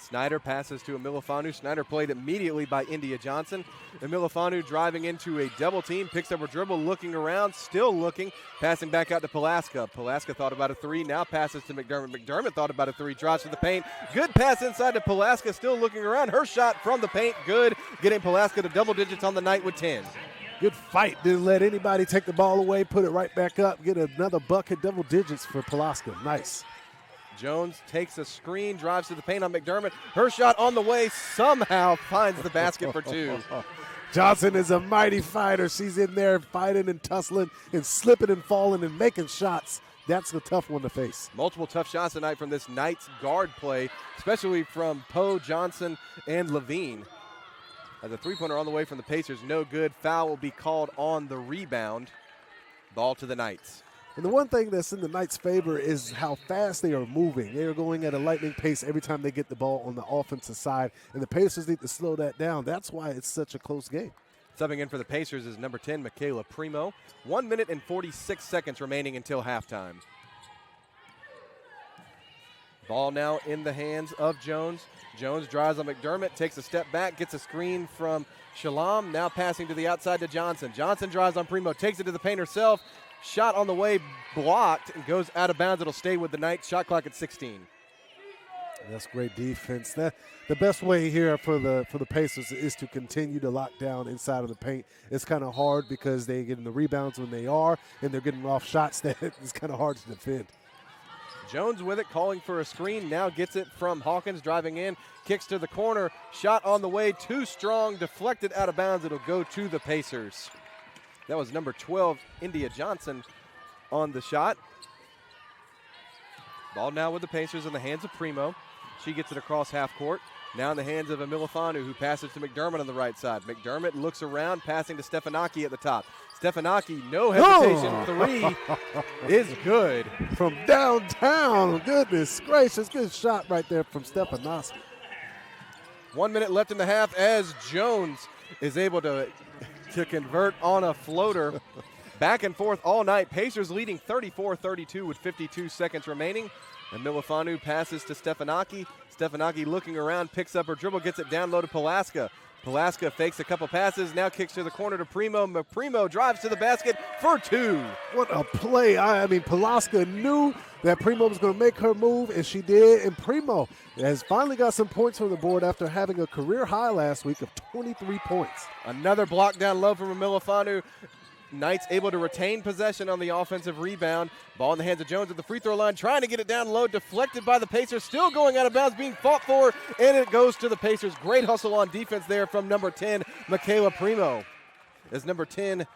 Snyder passes to Amilafanu. Snyder played immediately by India Johnson. Amilafanu driving into a double team, picks up a dribble, looking around, still looking, passing back out to Pulaska. Pulaska thought about a 3, now passes to McDermott. McDermott thought about a 3, drives to the paint. Good pass inside to Pulaska, still looking around. Her shot from the paint, good, getting Pulaska to double digits on the night with 10.
Good fight. Didn't let anybody take the ball away, put it right back up, get another bucket, double digits for Pulaska. Nice.
Jones takes a screen, drives to the paint on McDermott. Her shot on the way, somehow finds the basket for 2.
Johnson is a mighty fighter. She's in there fighting and tussling and slipping and falling and making shots. That's a tough one to face.
Multiple tough shots tonight from this Knights guard play, especially from Poe, Johnson, and Levine. As a three-pointer on the way from the Pacers, no good. Foul will be called on the rebound. Ball to the Knights.
And the one thing that's in the Knights' favor is how fast they are moving. They are going at a lightning pace every time they get the ball on the offensive side, and the Pacers need to slow that down. That's why it's such a close game.
Subbing in for the Pacers is number 10, Michaela Primo. 1 minute and 46 seconds remaining until halftime. Ball now in the hands of Jones. Jones drives on McDermott, takes a step back, gets a screen from Shalom, now passing to the outside to Johnson. Johnson drives on Primo, takes it to the paint herself. Shot on the way, blocked, and goes out of bounds. It'll stay with the Knights. Shot clock at 16.
That's great defense. The best way here for the Pacers is to continue to lock down inside of the paint. It's kind of hard because they're getting the rebounds when they are, and they're getting off shots that it's kind of hard to defend.
Jones with it, calling for a screen. Now gets it from Hawkins, driving in, kicks to the corner. Shot on the way, too strong, deflected out of bounds. It'll go to the Pacers. That was number 12, India Johnson, on the shot. Ball now with the Pacers in the hands of Primo. She gets it across half court. Now in the hands of Amilafanu, who passes to McDermott on the right side. McDermott looks around, passing to Stefanaki at the top. Stefanaki, no hesitation. 3 is good.
From downtown, goodness gracious, good shot right there from Stefanaki.
1 minute left in the half as Jones is able to convert on a floater. Back and forth all night. Pacers leading 34-32 with 52 seconds remaining. And Milifanu passes to Stefanaki. Stefanaki looking around, picks up her dribble, gets it down low to Palaska. Palaska fakes a couple passes, now kicks to the corner to Primo. Primo drives to the basket for two.
What a play. I mean, Palaska knew that Primo was going to make her move, and she did. And Primo has finally got some points on the board after having a career high last week of 23 points.
Another block down low from Milifanu. Knights able to retain possession on the offensive rebound. Ball in the hands of Jones at the free throw line, trying to get it down low, deflected by the Pacers, still going out of bounds, being fought for, and it goes to the Pacers. Great hustle on defense there from number 10, Michaela Primo. As number 10,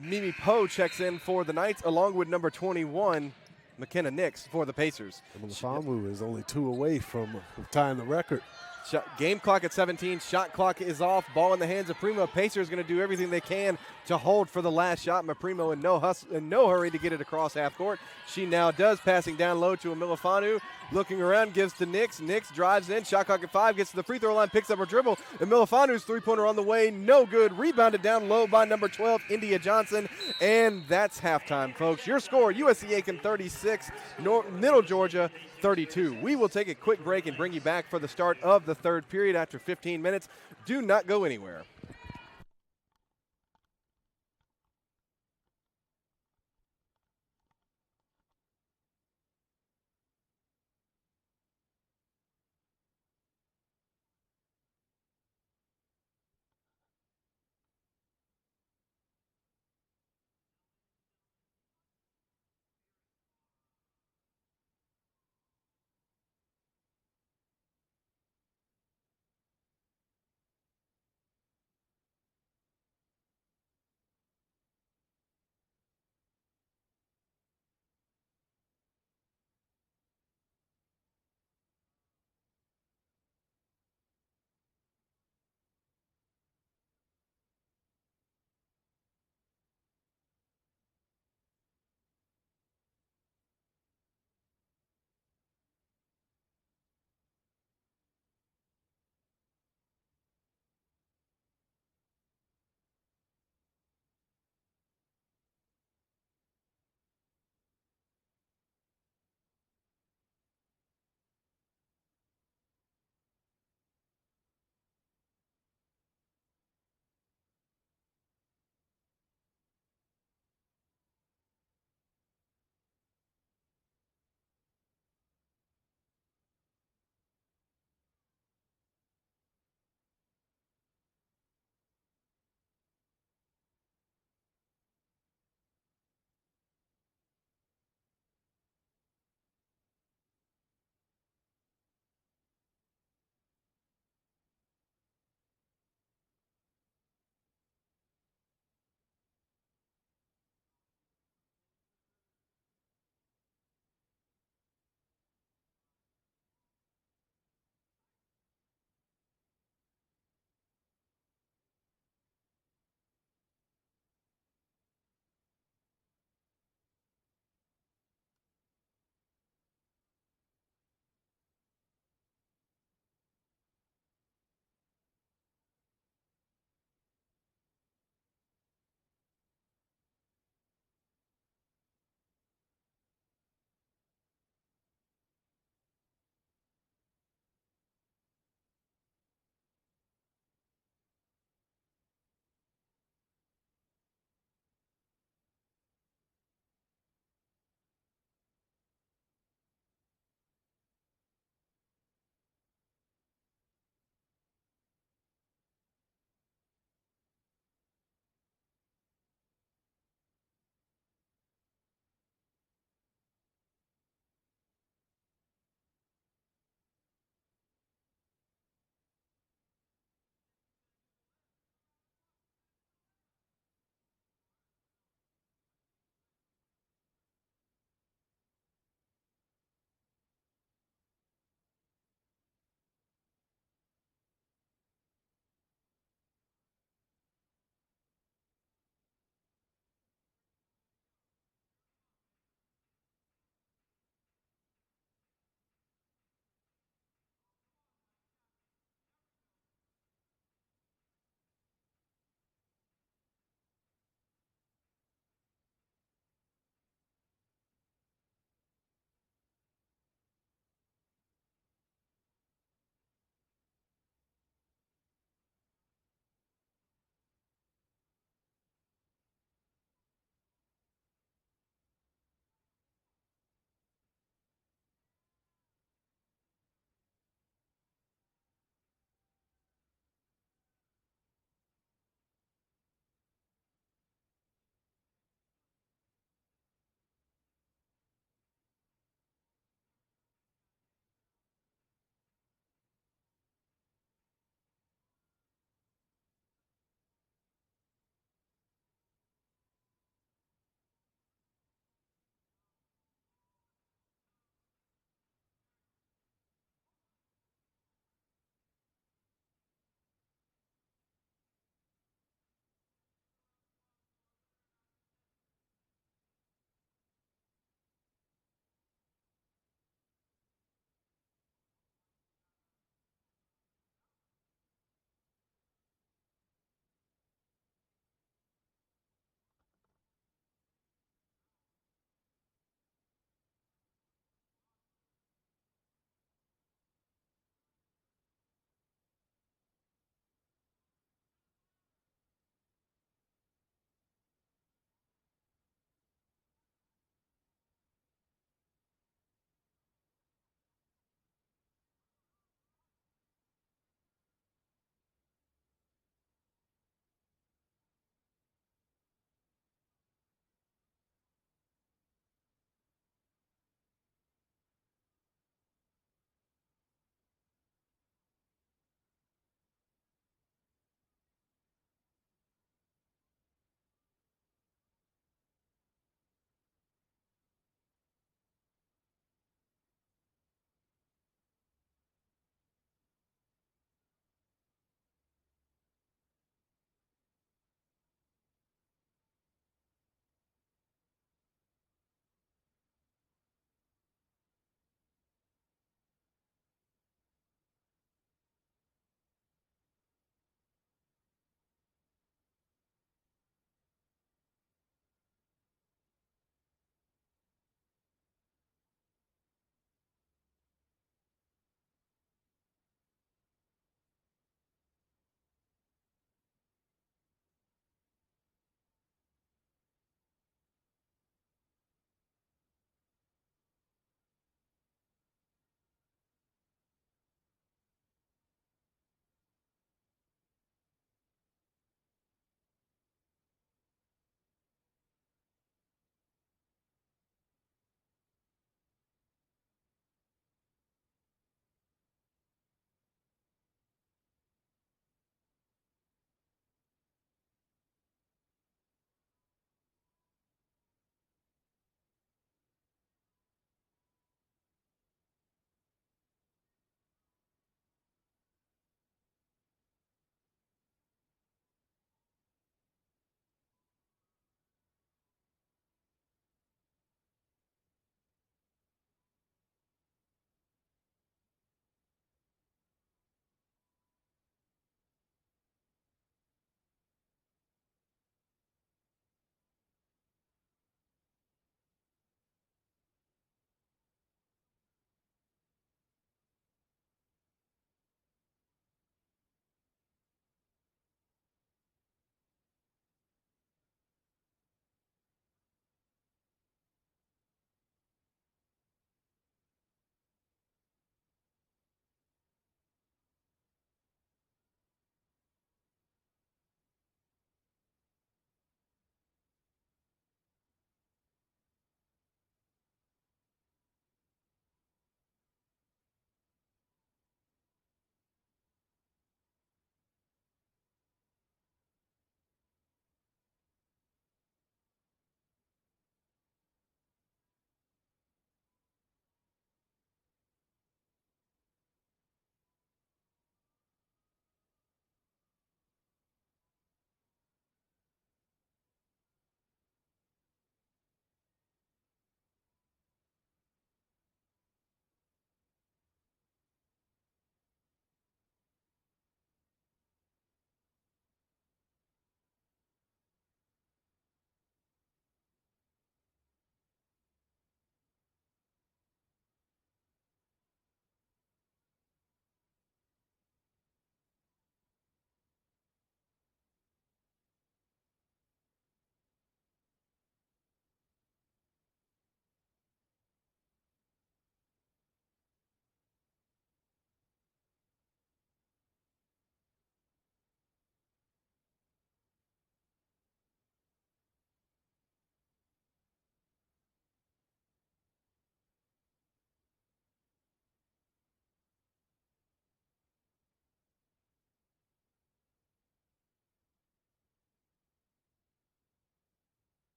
Mimi Poe checks in for the Knights, along with number 21, McKenna Nix for the Pacers.
Melifonwu is only 2 away from tying the record.
Game clock at 17. Shot clock is off. Ball in the hands of Primo. Pacers going to do everything they can to hold for the last shot. Primo in no hurry to get it across half court. She now does, passing down low to Milifanu. Looking around, gives to Nix. Nix drives in. Shot clock at 5. Gets to the free throw line. Picks up her dribble. And Milifanu's three-pointer on the way. No good. Rebounded down low by number 12, India Johnson. And that's halftime, folks. Your score, USCA 36, Middle Georgia 32. We will take a quick break and bring you back for the start of the third period after 15 minutes. Do not go anywhere.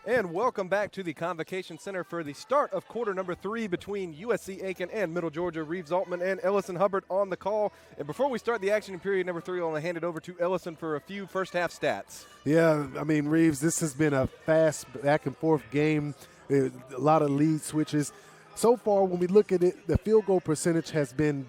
And welcome back to the Convocation Center for the start of quarter number 3 between USC Aiken and Middle Georgia. Reeves Altman and Ellison Hubbard on the call. And before we start the action in period number 3, I'll hand it over to Ellison for a few first half stats.
Yeah, I mean, Reeves, this has been a fast back and forth game. A lot of lead switches. So far, when we look at it, the field goal percentage has been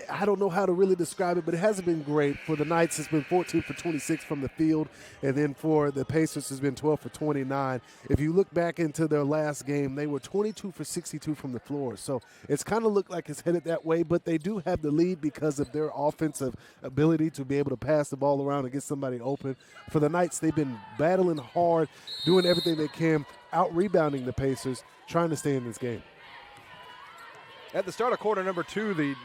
I don't know how to really describe it, but it hasn't been great. For the Knights, it's been 14 for 26 from the field, and then for the Pacers, it's been 12 for 29. If you look back into their last game, they were 22 for 62 from the floor. So it's kind of looked like it's headed that way, but they do have the lead because of their offensive ability to be able to pass the ball around and get somebody open. For the Knights, they've been battling hard, doing everything they can, out-rebounding the Pacers, trying to stay in this game.
At the start of quarter number 2, the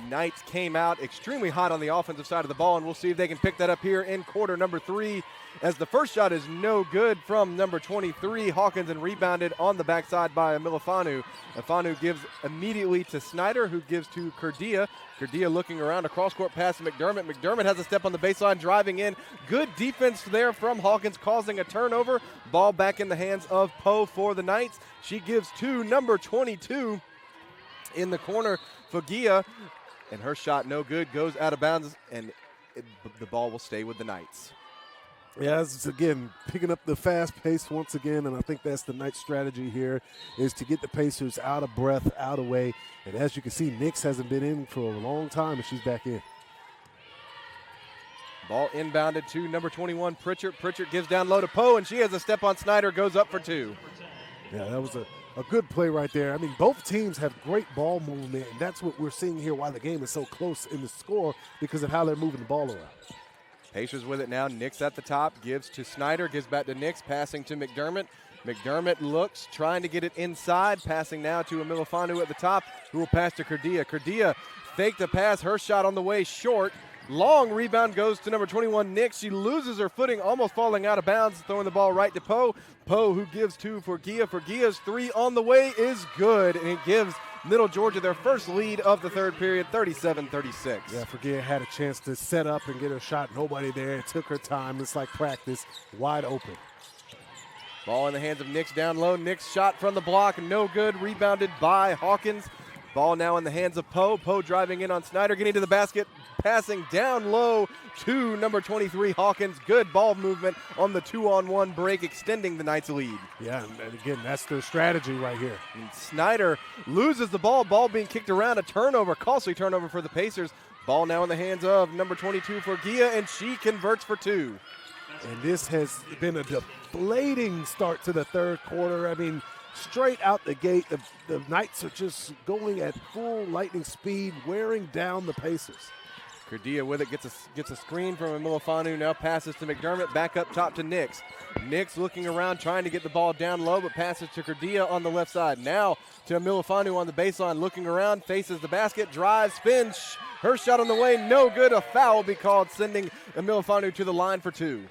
Knights came out extremely hot on the offensive side of the ball, and we'll see if they can pick that up here in quarter number 3, as the first shot is no good from number 23, Hawkins, and rebounded on the backside by Milifanu. Milifanu gives immediately to Snyder, who gives to Kurdia. Kurdia looking around, a cross-court pass to McDermott. McDermott has a step on the baseline, driving in. Good defense there from Hawkins, causing a turnover. Ball back in the hands of Poe for the Knights. She gives to number 22 in the corner, Fagia, and her shot no good, goes out of bounds, and the ball will stay with the Knights.
Yeah, it's, again, picking up the fast pace once again, and I think that's the Knights' strategy here, is to get the Pacers out of breath, out of way. And as you can see, Nix hasn't been in for a long time, and she's back in.
Ball inbounded to number 21, Pritchard. Pritchard gives down low to Poe, and she has a step on Snyder, goes up for 2.
Yeah, that was a good play right there. I mean, both teams have great ball movement, and that's what we're seeing here why the game is so close in the score, because of how they're moving the ball around.
Pacers with it now. Nix at the top, gives to Snyder, gives back to Nix, passing to McDermott. McDermott looks, trying to get it inside, passing now to Milifanu at the top, who will pass to Kurdia. Kurdia faked the pass, her shot on the way short. Long rebound goes to number 21, Nix. She loses her footing, almost falling out of bounds, throwing the ball right to Poe. Poe, who gives to Forgia. Forgia's 3 on the way is good, and it gives Middle Georgia their first lead of the third period, 37-36.
Yeah, Forgia had a chance to set up and get her shot. Nobody there. It took her time. It's like practice, wide open.
Ball in the hands of Nix down low. Nix shot from the block, no good. Rebounded by Hawkins. Ball now in the hands of Poe. Poe driving in on Snyder, getting to the basket, passing down low to number 23, Hawkins. Good ball movement on the 2-on-1 break, extending the Knights' lead.
Yeah, and again, that's their strategy right here.
And Snyder loses the ball being kicked around, a turnover, costly turnover for the Pacers. Ball now in the hands of number 22, Forgia, and she converts for 2.
And this has been a deflating start to the third quarter. I mean, straight out the gate, the Knights are just going at full lightning speed, wearing down the Pacers.
Kurdia with it, gets a screen from Milifanu, now passes to McDermott, back up top to Nix. Nix looking around, trying to get the ball down low, but passes to Kurdia on the left side. Now to Milifanu on the baseline, looking around, faces the basket, drives, spins, her shot on the way, no good. A foul will be called, sending Milifanu to the line for 2.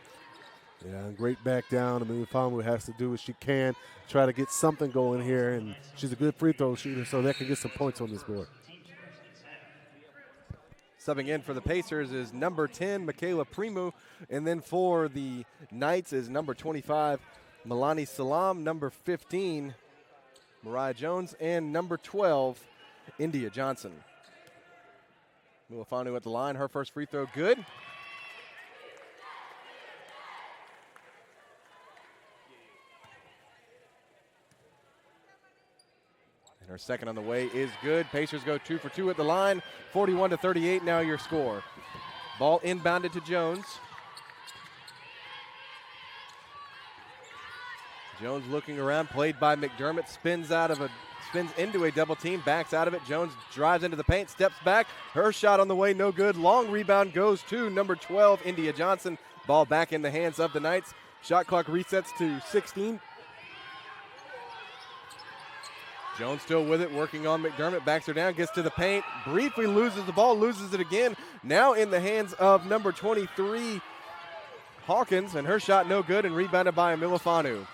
Yeah, great back down. I mean, Milifanu has to do what she can, try to get something going here, and she's a good free throw shooter, so that can get some points on this board.
Subbing in for the Pacers is number 10, Michaela Primu. And then for the Knights is number 25, Milani Salam, number 15, Mariah Jones, and number 12, India Johnson. Milifanu at the line, her first free throw good. And her second on the way is good. Pacers go 2 for 2 at the line. 41-38 now your score. Ball inbounded to Jones. Jones looking around, played by McDermott, spins into a double team, backs out of it. Jones drives into the paint, steps back. Her shot on the way, no good. Long rebound goes to number 12, India Johnson. Ball back in the hands of the Knights. Shot clock resets to 16. Jones still with it, working on McDermott, backs her down, gets to the paint, briefly loses the ball, loses it again. Now in the hands of number 23, Hawkins, and her shot no good, and rebounded by Milifanu.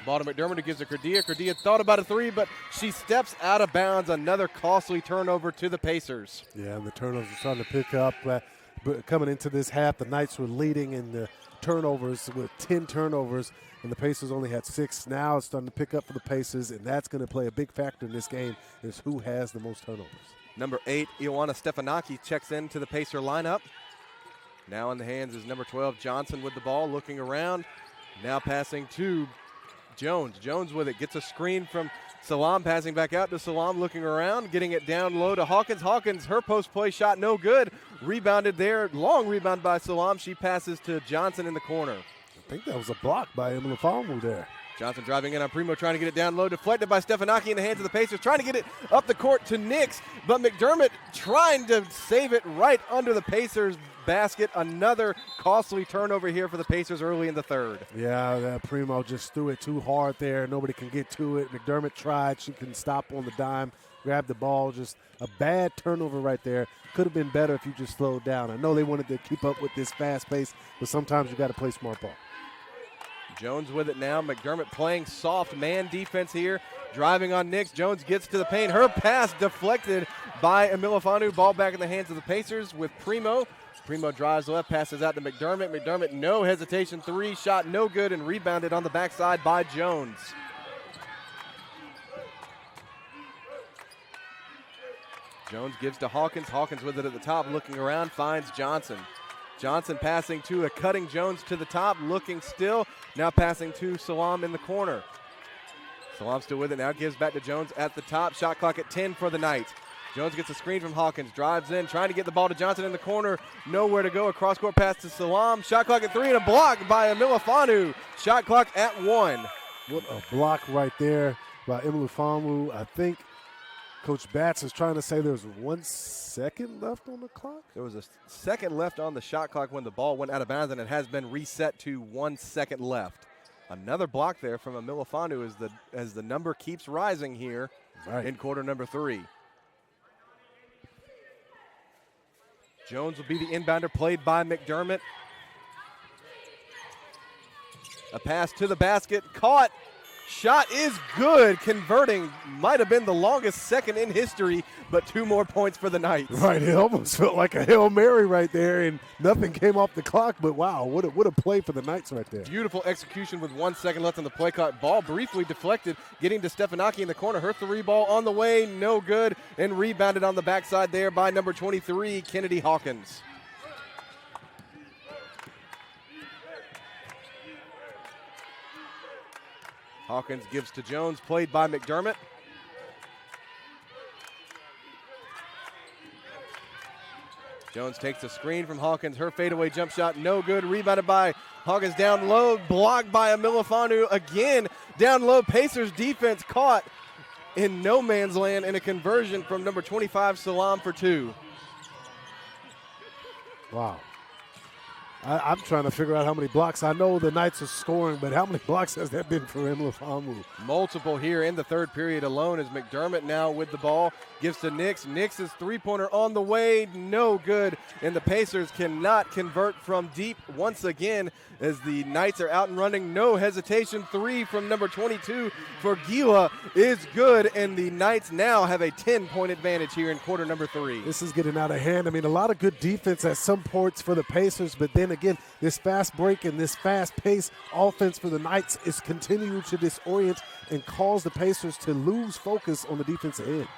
Ball to McDermott, who gives to Kurdia. Kurdia thought about a 3, but she steps out of bounds. Another costly turnover to the Pacers.
Yeah, and the turnovers are starting to pick up. But coming into this half, the Knights were leading in the turnovers with 10 turnovers, and the Pacers only had 6. Now it's starting to pick up for the Pacers, and that's going to play a big factor in this game is who has the most turnovers.
Number 8, Ioana Stefanaki checks into the Pacer lineup. Now in the hands is number 12, Johnson with the ball, looking around. Now passing to Jones. Jones with it, gets a screen from Salam, passing back out to Salam, looking around, getting it down low to Hawkins. Hawkins, her post play shot no good. Rebounded there, long rebound by Salam. She passes to Johnson in the corner.
I think that was a block by Emily Famu there.
Johnson driving in on Primo, trying to get it down low, deflected by Stefanaki in the hands of the Pacers, trying to get it up the court to Nix, but McDermott trying to save it right under the Pacers basket. Another costly turnover here for the Pacers early in the third.
Yeah, Primo just threw it too hard there. Nobody can get to it. McDermott tried. She couldn't stop on the dime, grabbed the ball. Just a bad turnover right there. Could have been better if you just slowed down. I know they wanted to keep up with this fast pace, but sometimes you got to play smart ball.
Jones with it now. McDermott playing soft man defense here. Driving on Nix. Jones gets to the paint. Her pass deflected by Emilifanu. Ball back in the hands of the Pacers with Primo. Primo drives left, passes out to McDermott. McDermott, no hesitation. 3 shot, no good, and rebounded on the backside by Jones. Jones gives to Hawkins. Hawkins with it at the top, looking around, finds Johnson. Johnson passing to a cutting Jones to the top, looking still. Now passing to Salam in the corner. Salam still with it, now gives back to Jones at the top. Shot clock at 10 for the Knights. Jones gets a screen from Hawkins, drives in, trying to get the ball to Johnson in the corner. Nowhere to go, a cross-court pass to Salam. Shot clock at 3 and a block by Emilifanu. Shot clock at 1.
What a block right there by Emilifanu. I think Coach Batts is trying to say there's 1 second left on the clock.
There was a second left on the shot clock when the ball went out of bounds, and it has been reset to 1 second left. Another block there from Emilifanu as the number keeps rising here in quarter number 3. Jones will be the inbounder, played by McDermott. A pass to the basket, caught. Shot is good, converting. Might have been the longest second in history, but 2 more points for the Knights.
Right, it almost felt like a Hail Mary right there, and nothing came off the clock, but wow, what a play for the Knights right there.
Beautiful execution with 1 second left on the play clock. Ball briefly deflected, getting to Stefanaki in the corner. Her 3 ball on the way, no good, and rebounded on the backside there by number 23, Kennedy Hawkins. Hawkins gives to Jones, played by McDermott. Jones takes the screen from Hawkins. Her fadeaway jump shot, no good. Rebounded by Hawkins down low. Blocked by Emilifanu again. Down low, Pacers defense caught in no man's land, and a conversion from number 25, Salam, for 2.
Wow. I'm trying to figure out how many blocks. I know the Knights are scoring, but how many blocks has that been for Emilifanu?
Multiple here in the third period alone, as McDermott now with the ball. Gives to Nix. Nix's 3-pointer on the way, no good. And the Pacers cannot convert from deep once again as the Knights are out and running. No hesitation. 3 from number 22 for Gila is good. And the Knights now have a 10-point advantage here in quarter number 3.
This is getting out of hand. I mean, a lot of good defense at some points for the Pacers, but then again, this fast break and this fast-paced offense for the Knights is continuing to disorient and cause the Pacers to lose focus on the defensive end.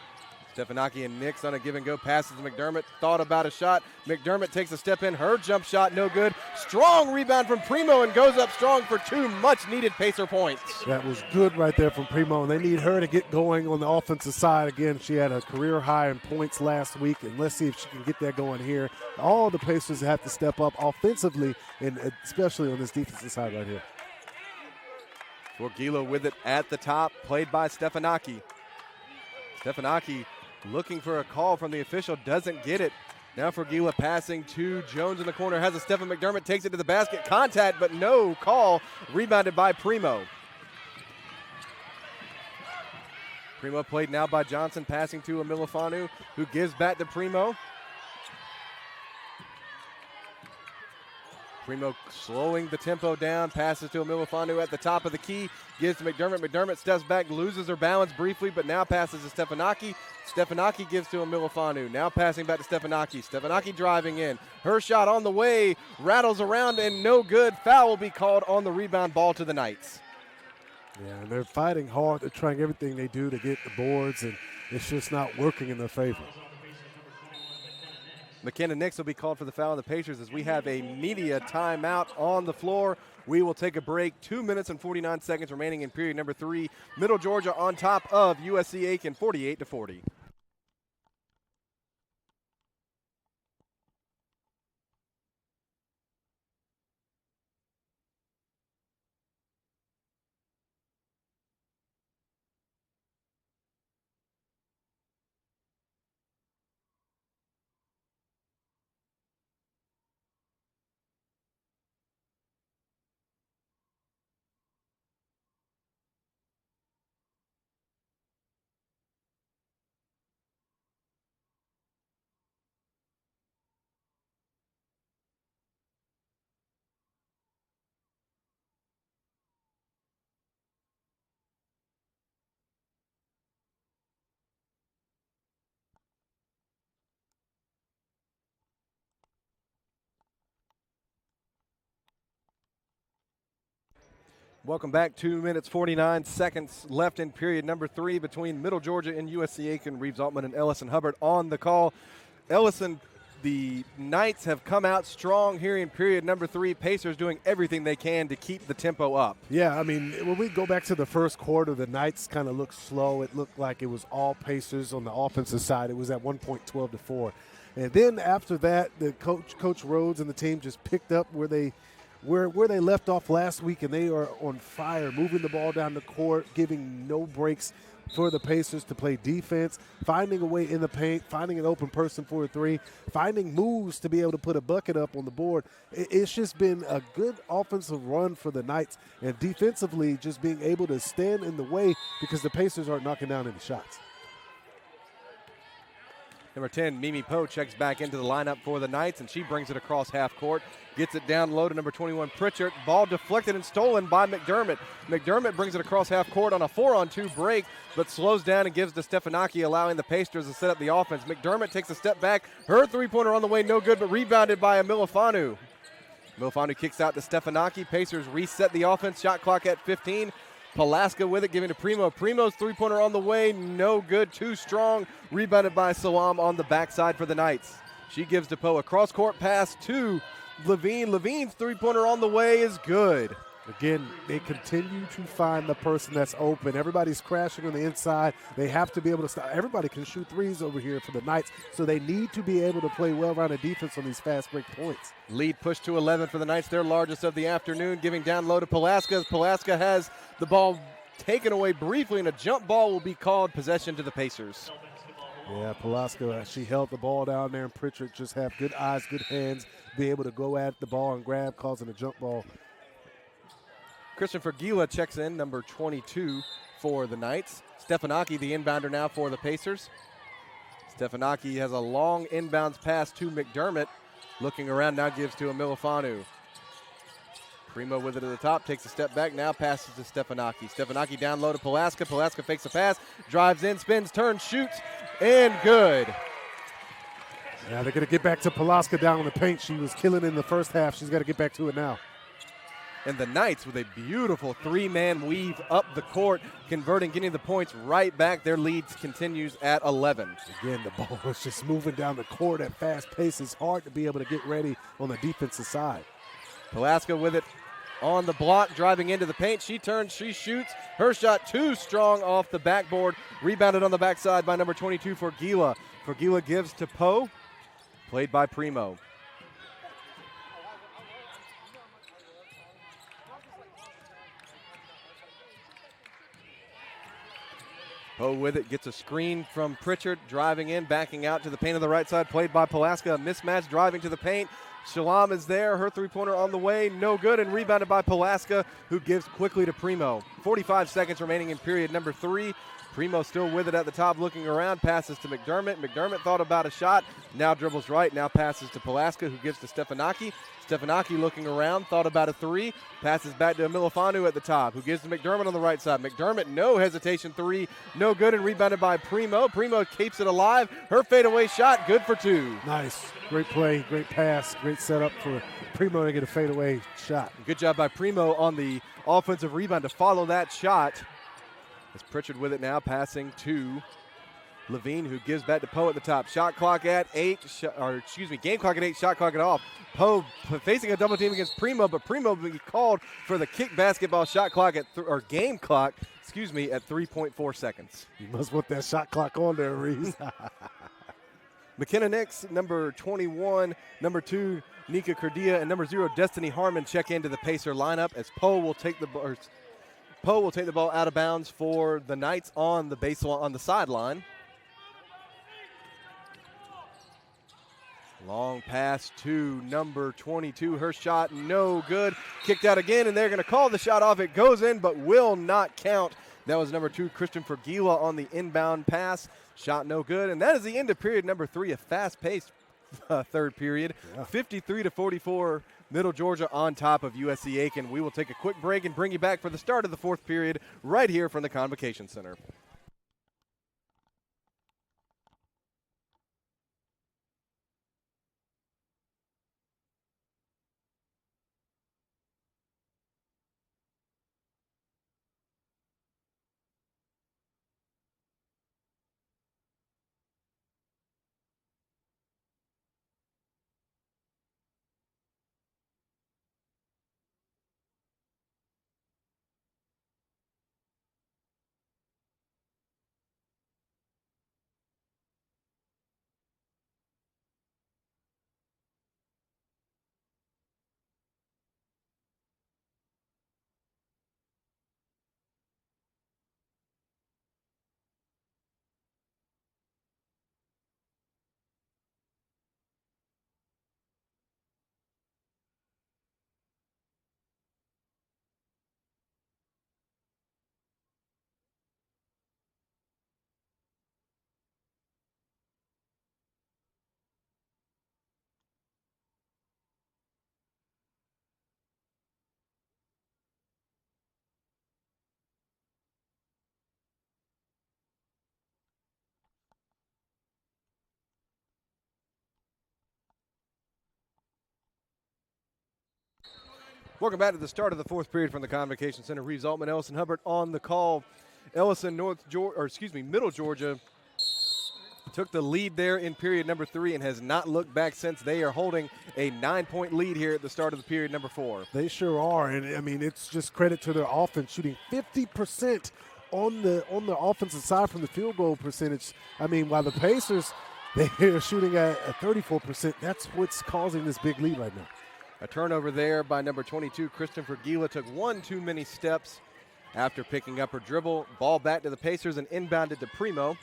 Stefanaki and Nix on a give-and-go passes to McDermott. Thought about a shot. McDermott takes a step in. Her jump shot, no good. Strong rebound from Primo and goes up strong for 2 much-needed Pacer points.
That was good right there from Primo, and they need her to get going on the offensive side. Again, she had a career high in points last week, and let's see if she can get that going here. All the Pacers have to step up offensively, and especially on this defensive side right here.
Forgilo with it at the top, played by Stefanaki. Stefanaki looking for a call from the official, doesn't get it. Now Forgila passing to Jones in the corner, has a step, and McDermott takes it to the basket. Contact, but no call. Rebounded by Primo. Primo played now by Johnson, passing to Emilifanu, who gives back to Primo. Primo slowing the tempo down, passes to Emilifanu at the top of the key, gives to McDermott. McDermott steps back, loses her balance briefly, but now passes to Stefanaki. Stefanaki gives to Emilifanu, now passing back to Stefanaki. Stefanaki driving in. Her shot on the way, rattles around, and no good. Foul will be called on the rebound, ball to the Knights.
Yeah, and they're fighting hard. They're trying everything they do to get the boards, and it's just not working in their favor.
McKenna Nix will be called for the foul on the Pacers as we have a media timeout on the floor. We will take a break. 2 minutes and 49 seconds remaining in period number 3. Middle Georgia on top of USC Aiken 48-40. Welcome back. 2 minutes, 49 seconds left in period number 3 between Middle Georgia and USC Aiken. Reeves Altman and Ellison Hubbard on the call. Ellison, the Knights have come out strong here in period number 3. Pacers doing everything they can to keep the tempo up.
Yeah, I mean, when we go back to the first quarter, the Knights kind of looked slow. It looked like it was all Pacers on the offensive side. It was at one point 12-4. And then after that, the Coach Rhodes and the team just picked up where they left off last week, and they are on fire, moving the ball down the court, giving no breaks for the Pacers to play defense, finding a way in the paint, finding an open person for a three, finding moves to be able to put a bucket up on the board. It's just been a good offensive run for the Knights, and defensively just being able to stand in the way because the Pacers aren't knocking down any shots.
Number 10, Mimi Poe checks back into the lineup for the Knights, and she brings it across half court. Gets it down low to number 21, Pritchard. Ball deflected and stolen by McDermott. McDermott brings it across half court on a 4-on-2 break, but slows down and gives to Stefanaki, allowing the Pacers to set up the offense. McDermott takes a step back. Her three-pointer on the way, no good, but rebounded by Emilifanu. Emilifanu kicks out to Stefanaki. Pacers reset the offense. Shot clock at 15. Palaska with it, giving to Primo. Primo's three-pointer on the way, no good, too strong. Rebounded by Salam on the backside for the Knights. She gives to Poe a cross-court pass to Levine. Levine's three-pointer on the way is good.
Again, they continue to find the person that's open. Everybody's crashing on the inside. They have to be able to stop. Everybody can shoot threes over here for the Knights, so they need to be able to play well-rounded defense on these fast break points.
Lead pushed to 11 for the Knights, their largest of the afternoon, giving down low to Palaska. Palaska has the ball taken away briefly, and a jump ball will be called. Possession to the Pacers.
Yeah, Palaska, she held the ball down there, and Pritchard just have good eyes, good hands, be able to go at the ball and grab, causing a jump ball.
Christian Fergila checks in, number 22 for the Knights. Stefanaki, the inbounder now for the Pacers. Stefanaki has a long inbounds pass to McDermott. Looking around, now gives to Emilifanu. Primo with it at the top, takes a step back, now passes to Stefanaki. Stefanaki down low to Palaska. Palaska fakes a pass, drives in, spins, turns, shoots, and good.
Yeah, they're going to get back to Palaska down in the paint. She was killing in the first half. She's got to get back to it now.
And the Knights with a beautiful three-man weave up the court, converting, getting the points right back. Their lead continues at 11.
Again, the ball is just moving down the court at fast pace. It's hard to be able to get ready on the defensive side.
Palaska with it on the block, driving into the paint. She turns, she shoots. Her shot too strong off the backboard. Rebounded on the backside by number 22 for Gila. Gila gives to Poe, played by Primo. Poe with it, gets a screen from Pritchard, driving in, backing out to the paint on the right side, played by Palaska. A mismatch, driving to the paint, Shalom is there. Her three-pointer on the way. No good, and rebounded by Pulaska, who gives quickly to Primo. 45 seconds remaining in period number 3. Primo still with it at the top, looking around, passes to McDermott. McDermott thought about a shot, now dribbles right, now passes to Pulaska, who gives to Stefanaki. Stefanaki looking around, thought about a 3, passes back to Milifanu at the top, who gives to McDermott on the right side. McDermott, no hesitation, 3, no good, and rebounded by Primo. Primo keeps it alive. Her fadeaway shot, good for 2.
Nice. Great play, great pass, great setup for Primo to get a fadeaway shot.
Good job by Primo on the offensive rebound to follow that shot. As Pritchard with it now, passing to Levine, who gives back to Poe at the top. Shot clock at 8, game clock at 8, shot clock at off. Poe facing a double team against Primo, but Primo will be called for the kick basketball shot clock at game clock, at 3.4 seconds.
You must put that shot clock on there, Reese.
McKenna Nix, number 21, number 2, Nika Kurdia, and number 0, Destiny Harmon check into the Pacer lineup as Poe will take the ball out of bounds for the Knights on the baseline, on the sideline. Long pass to number 22. Her shot no good. Kicked out again, and they're going to call the shot off. It goes in, but will not count. That was number 2, Christian Fergila on the inbound pass. Shot no good, and that is the end of period number 3, a fast-paced third period. 53-44, Middle Georgia on top of USC Aiken. We will take a quick break and bring you back for the start of the fourth period right here from the Convocation Center. Welcome back to the start of the fourth period from the Convocation Center. Reeves Altman, Ellison Hubbard on the call. Middle Georgia took the lead there in period number 3 and has not looked back since. They are holding a 9-point lead here at the start of the period number 4.
They sure are, and I mean it's just credit to their offense, shooting 50% on the offensive side from the field goal percentage. I mean, while the Pacers they're shooting at 34%, that's what's causing this big lead right now.
A turnover there by number 22, Kristen Fergila, took one too many steps after picking up her dribble. Ball back to the Pacers and inbounded to Primo.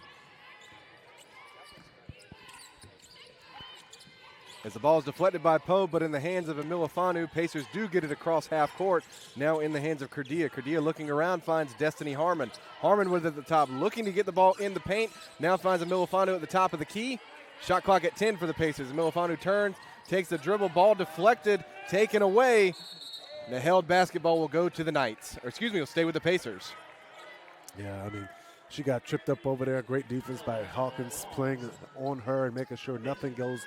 As the ball is deflected by Poe, but in the hands of Emilifanu, Pacers do get it across half court. Now in the hands of Kurdia. Kurdia looking around, finds Destiny Harmon. Harmon was at the top, looking to get the ball in the paint. Now finds Emilifanu at the top of the key. Shot clock at 10 for the Pacers. Emilifanu turns, takes the dribble, ball deflected, taken away. The held basketball will go to the Knights. Will stay with the Pacers.
Yeah, I mean, she got tripped up over there. Great defense by Hawkins playing on her and making sure nothing goes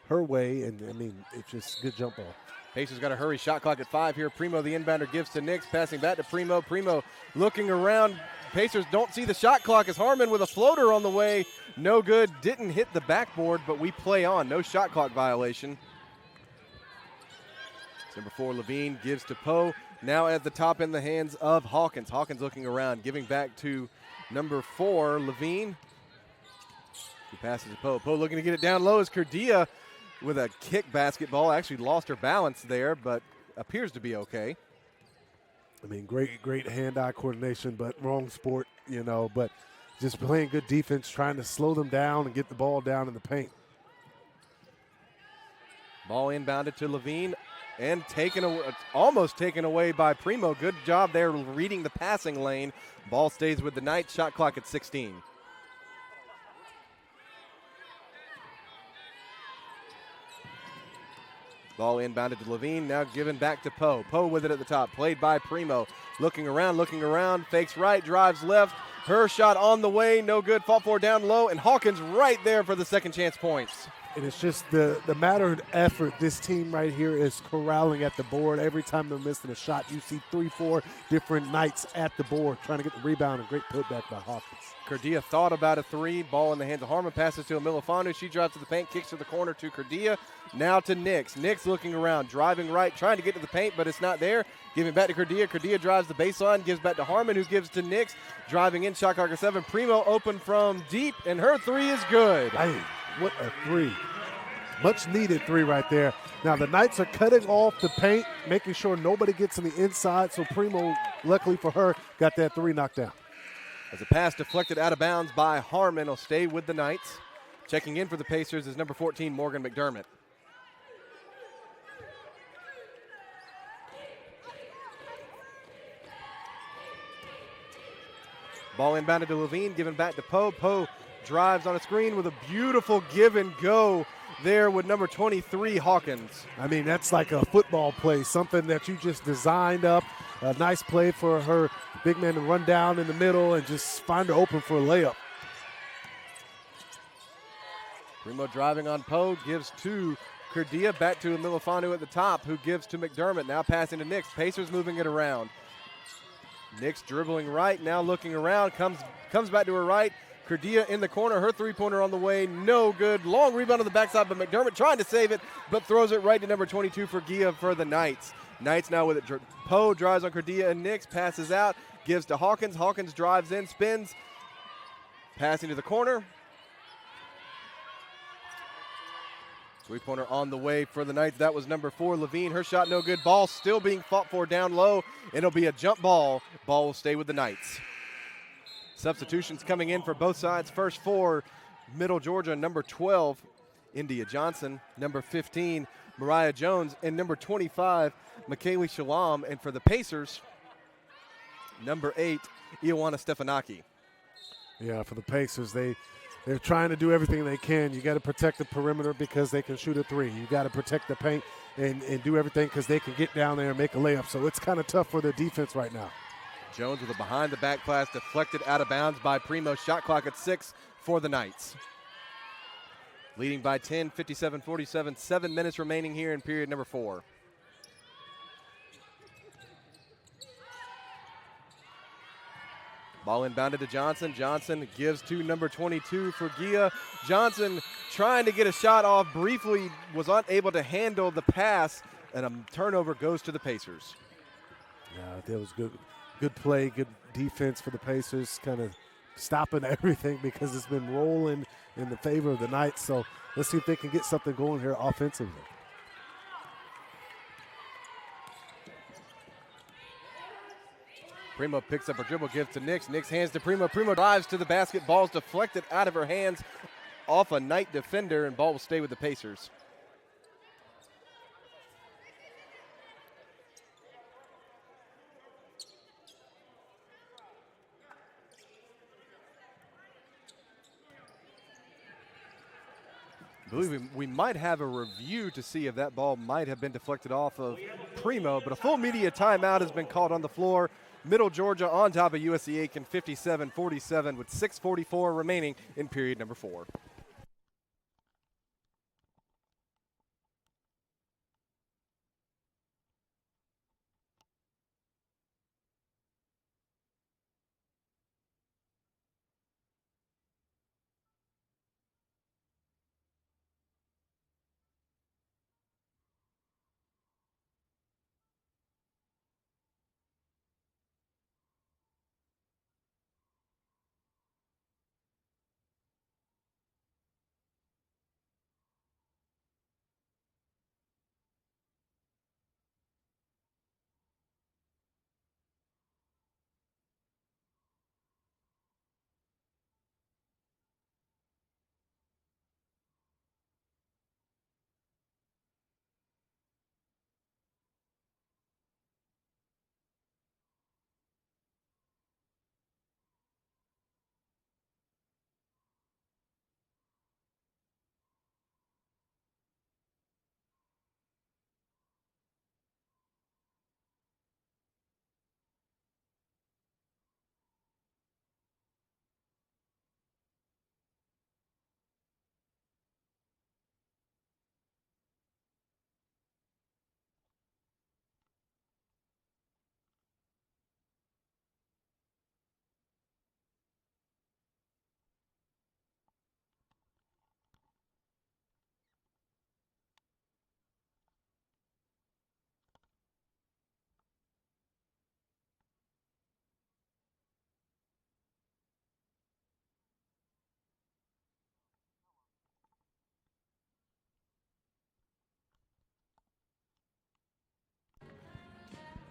her way. And, I mean, it's just good jump ball.
Pacers got a hurry. Shot clock at 5 here. Primo, the inbounder, gives to Nix. Passing back to Primo. Primo looking around. Pacers don't see the shot clock as Harmon with a floater on the way. No good. Didn't hit the backboard, but we play on. No shot clock violation. Number 4, Levine, gives to Poe. Now at the top in the hands of Hawkins. Hawkins looking around, giving back to number 4, Levine. He passes to Poe. Poe looking to get it down low as Kurdia with a kick basketball. Actually lost her balance there, but appears to be okay.
I mean, great hand-eye coordination, but wrong sport, but just playing good defense, trying to slow them down and get the ball down in the paint.
Ball inbounded to Levine and almost taken away by Primo. Good job there reading the passing lane. Ball stays with the Knights. Shot clock at 16. Ball inbounded to Levine, now given back to Poe. Poe with it at the top, played by Primo. Looking around, fakes right, drives left. Her shot on the way, no good. Fought for down low, and Hawkins right there for the second chance points.
And it's just the matter of effort. This team right here is corralling at the board. Every time they're missing a shot, you see 3-4 different Knights at the board trying to get the rebound, and great putback by Hawkins.
Cardia thought about a three. Ball in the hands of Harmon. Passes to Emilifanu. She drives to the paint. Kicks to the corner to Cardia. Now to Nix. Nix looking around. Driving right. Trying to get to the paint, but it's not there. Giving back to Cardia. Cardia drives the baseline. Gives back to Harmon, who gives to Nix. Driving in. Shot clock at 7. Primo open from deep, and her three is good.
Hey, what a three. Much needed three right there. Now the Knights are cutting off the paint, making sure nobody gets in the inside. So Primo, luckily for her, got that three knocked down.
As a pass deflected out of bounds by Harmon, will stay with the Knights. Checking in for the Pacers is number 14, Morgan McDermott. Ball inbounded to Levine, given back to Poe. Poe drives on a screen with a beautiful give and go there with number 23, Hawkins.
I mean, that's like a football play, something that you just designed up. A nice play for her big man to run down in the middle and just find her open for a layup.
Primo driving on Poe, gives to Cardia, back to Emilifanu at the top, who gives to McDermott, now passing to Nix. Pacers moving it around. Nix dribbling right, now looking around, comes back to her right. Cardia in the corner, her three-pointer on the way, no good. Long rebound on the backside, but McDermott trying to save it, but throws it right to number 22 for Gia for the Knights. Knights now with it. Poe drives on Cardia and Nix, passes out, gives to Hawkins. Hawkins drives in, spins, passing to the corner. Three-pointer on the way for the Knights. That was number 4, Levine. Her shot no good. Ball still being fought for down low. It'll be a jump ball. Ball will stay with the Knights. Substitutions coming in for both sides. First for Middle Georgia, number 12, India Johnson. Number 15, Mariah Jones. And number 25, McKaylee Shalom. And for the Pacers, number 8, Ioana Stefanaki.
Yeah, for the Pacers, they're trying to do everything they can. You got to protect the perimeter because they can shoot a three. You got to protect the paint and do everything because they can get down there and make a layup. So it's kind of tough for their defense right now.
Jones with a behind-the-back pass deflected out of bounds by Primo. Shot clock at 6 for the Knights. Leading by 10, 57-47, 7 minutes remaining here in period number 4. Ball inbounded to Johnson. Johnson gives to number 22 for Gia. Johnson trying to get a shot off, briefly was unable to handle the pass, and a turnover goes to the Pacers.
Yeah, that was good. Good play, good defense for the Pacers, kind of stopping everything because it's been rolling in the favor of the Knights. So let's see if they can get something going here offensively.
Primo picks up a dribble, gives to Nix. Nix hands to Primo. Primo drives to the basket. Ball's deflected out of her hands off a Knight defender, and ball will stay with the Pacers. I believe we might have a review to see if that ball might have been deflected off of Primo, but a full media timeout has been called on the floor. Middle Georgia on top of USCA Aiken 57-47 with 6:44 remaining in period number 4.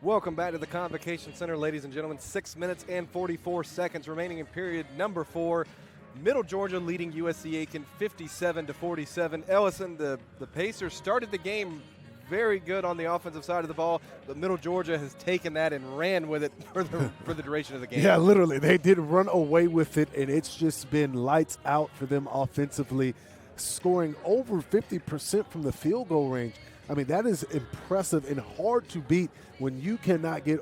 Welcome back to the Convocation Center, ladies and gentlemen. 6 minutes and 44 seconds remaining in period number 4. Middle Georgia leading USCA-Aiken 57-47. Ellison, the Pacers started the game very good on the offensive side of the ball, but Middle Georgia has taken that and ran with it for the duration of the game.
Yeah, literally. They did run away with it, and it's just been lights out for them offensively, scoring over 50% from the field goal range. I mean, that is impressive and hard to beat when you cannot get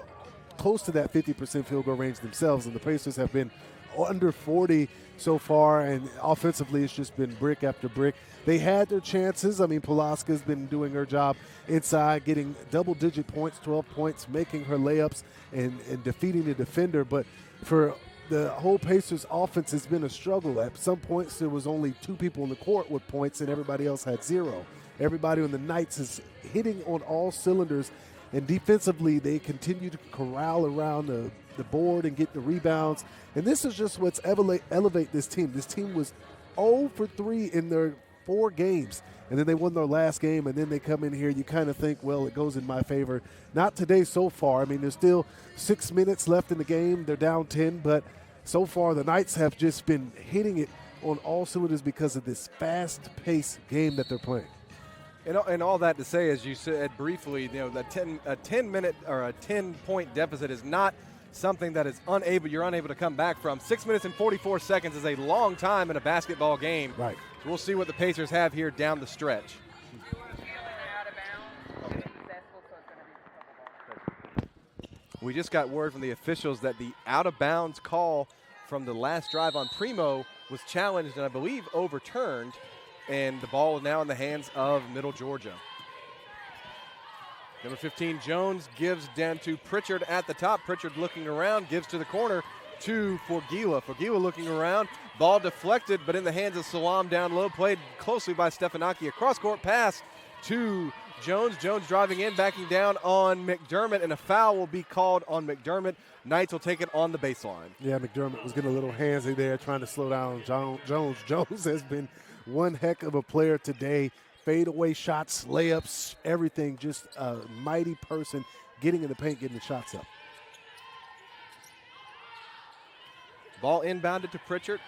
close to that 50% field goal range themselves, and the Pacers have been under 40 so far, and offensively it's just been brick after brick. They had their chances. I mean, Pulaska's been doing her job inside, getting double-digit points, 12 points, making her layups and defeating the defender. But for the whole Pacers offense has been a struggle. At some points there was only 2 people in the court with points and everybody else had 0. Everybody on the Knights is hitting on all cylinders, and defensively they continue to corral around the board and get the rebounds. And this is just what's elevate this team. This team was 0 for 3 in their 4 games, and then they won their last game, and then they come in here. You kind of think, well, it goes in my favor. Not today so far. I mean, there's still 6 minutes left in the game. They're down 10, but so far the Knights have just been hitting it on all cylinders because of this fast-paced game that they're playing.
And all that to say, as you said briefly, you know, a 10-minute or a 10-point deficit is not something that is you're unable to come back from. 6 minutes and 44 seconds is a long time in a basketball game.
Right.
So we'll see what the Pacers have here down the stretch. We just got word from the officials that the out-of-bounds call from the last drive on Primo was challenged and I believe overturned, and the ball is now in the hands of Middle Georgia. Number 15, Jones, gives down to Pritchard at the top. Pritchard looking around, gives to the corner to Forgila. Forgila looking around, ball deflected, but in the hands of Salam down low, played closely by Stefanaki. A cross-court pass to Jones. Jones driving in, backing down on McDermott, and a foul will be called on McDermott. Knights will take it on the baseline.
Yeah, McDermott was getting a little handsy there, trying to slow down Jones. Jones has been one heck of a player today. Fadeaway shots, layups, everything. Just a mighty person getting in the paint, getting the shots up.
Ball inbounded to Pritchard.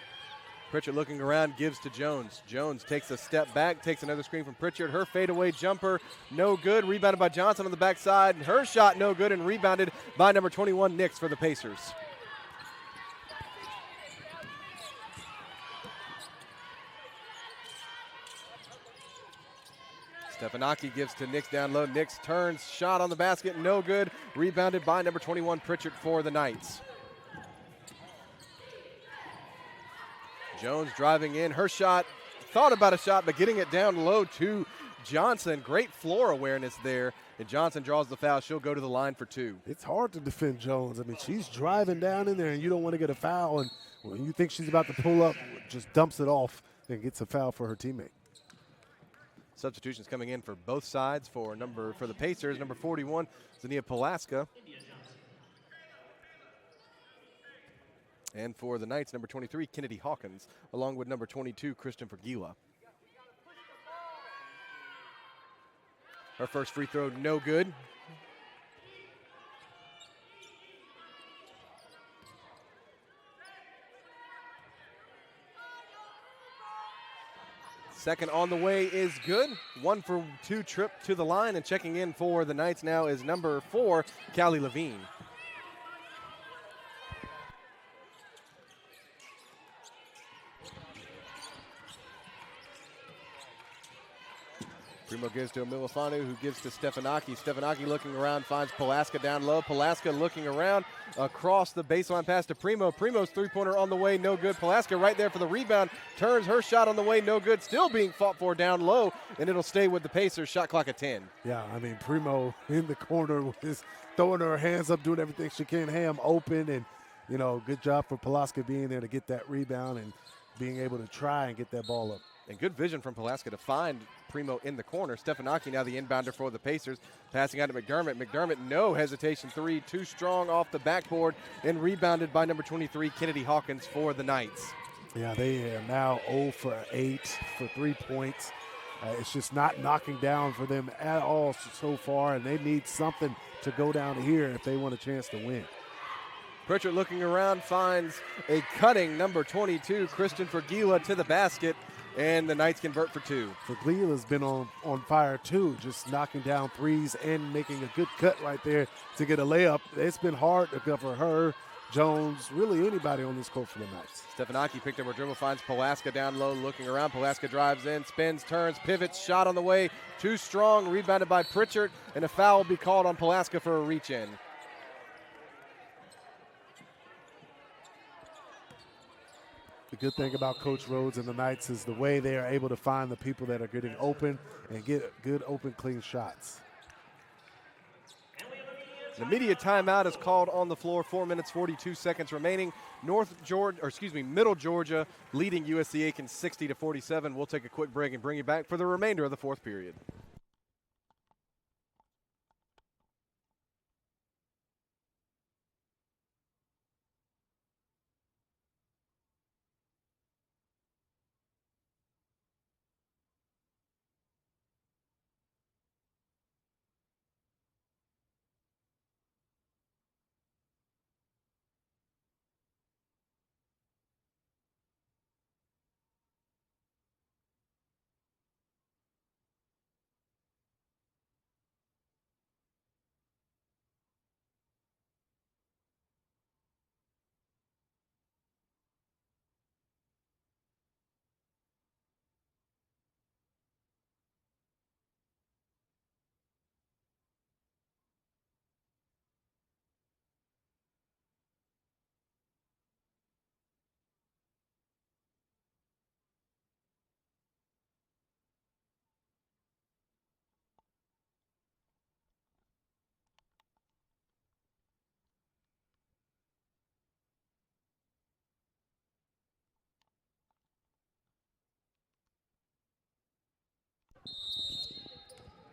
Pritchard looking around, gives to Jones. Jones takes a step back, takes another screen from Pritchard. Her fadeaway jumper, no good. Rebounded by Johnson on the backside. Her shot, no good, and rebounded by number 21, Nix, for the Pacers. Stefanaki gives to Nix down low. Nix turns, shot on the basket, no good. Rebounded by number 21, Pritchard, for the Knights. Jones driving in. Her shot, thought about a shot, but getting it down low to Johnson. Great floor awareness there. And Johnson draws the foul. She'll go to the line for 2.
It's hard to defend Jones. I mean, she's driving down in there, and you don't want to get a foul. And when you think she's about to pull up, just dumps it off and gets a foul for her teammate.
Substitutions coming in for both sides for the Pacers. Number 41, Zania Pulaska. And for the Knights, number 23, Kennedy Hawkins, along with number 22, Kristen Forgila. Her first free throw, no good. Second on the way is good. 1 for 2 trip to the line, and checking in for the Knights now is number 4, Callie Levine. Primo gives to Milifanu, who gives to Stefanaki. Stefanaki looking around, finds Pulaska down low. Pulaska looking around, across the baseline pass to Primo. Primo's three-pointer on the way, no good. Pulaska right there for the rebound, turns her shot on the way, no good. Still being fought for down low, and it'll stay with the Pacers. Shot clock at 10.
Yeah, I mean, Primo in the corner is throwing her hands up, doing everything she can. Ham open, and, you know, good job for Pulaska being there to get that rebound and being able to try and get that ball up.
And good vision from Pulaska to find Primo in the corner. Stefanaki now the inbounder for the Pacers. Passing out to McDermott. McDermott, no hesitation. 3, too strong off the backboard, and rebounded by number 23, Kennedy Hawkins, for the Knights.
Yeah, they are now 0 for 8 for 3 points. It's just not knocking down for them at all so far, and they need something to go down here if they want a chance to win.
Pritchard looking around, finds a cutting number 22, Christian Fergila, to the basket, and the Knights convert for two.
Fergila been on fire too, just knocking down threes and making a good cut right there to get a layup. It's been hard to cover her, Jones, really anybody on this court for the Knights.
Stefanaki picked up her dribble, finds Pulaska down low, looking around. Pulaska drives in, spins, turns, pivots, shot on the way. Too strong, rebounded by Pritchard, and a foul will be called on Pulaska for a reach-in.
The good thing about Coach Rhodes and the Knights is the way they are able to find the people that are getting open and get good, open, clean shots.
The media timeout is called on the floor. 4 minutes, 42 seconds remaining. Middle Georgia leading USC Aiken 60-47. We'll take a quick break and bring you back for the remainder of the fourth period.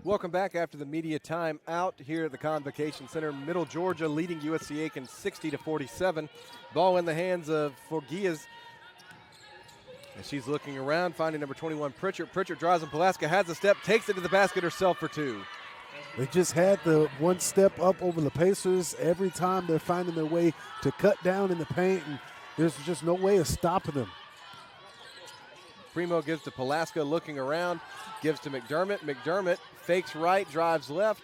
Welcome back after the media time out here at the Convocation Center. Middle Georgia leading USC Aiken 60-47. Ball in the hands of Forgias. And she's looking around, finding number 21, Pritchard. Pritchard drives, and Pulaska has a step, takes it to the basket herself for two.
They just had the one step up over the Pacers. Every time they're finding their way to cut down in the paint, and there's just no way of stopping them.
Primo gives to Pulaska, looking around, gives to McDermott. McDermott fakes right, drives left,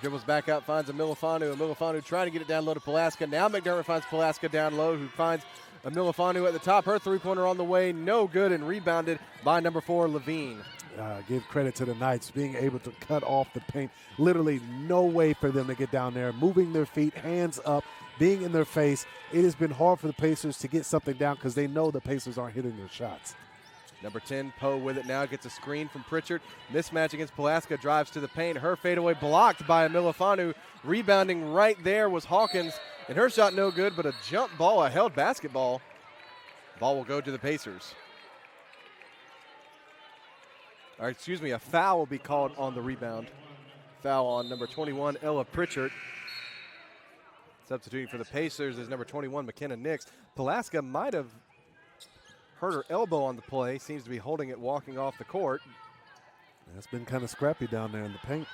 dribbles back out, finds Amilifanu. Amilifanu trying to get it down low to Pulaska. Now McDermott finds Pulaska down low, who finds Amilifanu at the top. Her three-pointer on the way, no good, and rebounded by number 4, Levine.
Give credit to the Knights being able to cut off the paint. Literally no way for them to get down there, moving their feet, hands up, being in their face. It has been hard for the Pacers to get something down because they know the Pacers aren't hitting their shots.
Number 10, Poe with it now, gets a screen from Pritchard. Mismatch against Pulaska, drives to the paint. Her fadeaway blocked by Amilifanu. Rebounding right there was Hawkins, and her shot no good, but a jump ball, a held basketball. Ball will go to the Pacers. Or excuse me, a foul will be called on the rebound. Foul on number 21, Ella Pritchard. Substituting for the Pacers is number 21, McKenna Nix. Pulaska might have hurt her elbow on the play, seems to be holding it walking off the court.
It's been kind of scrappy down there in the paint.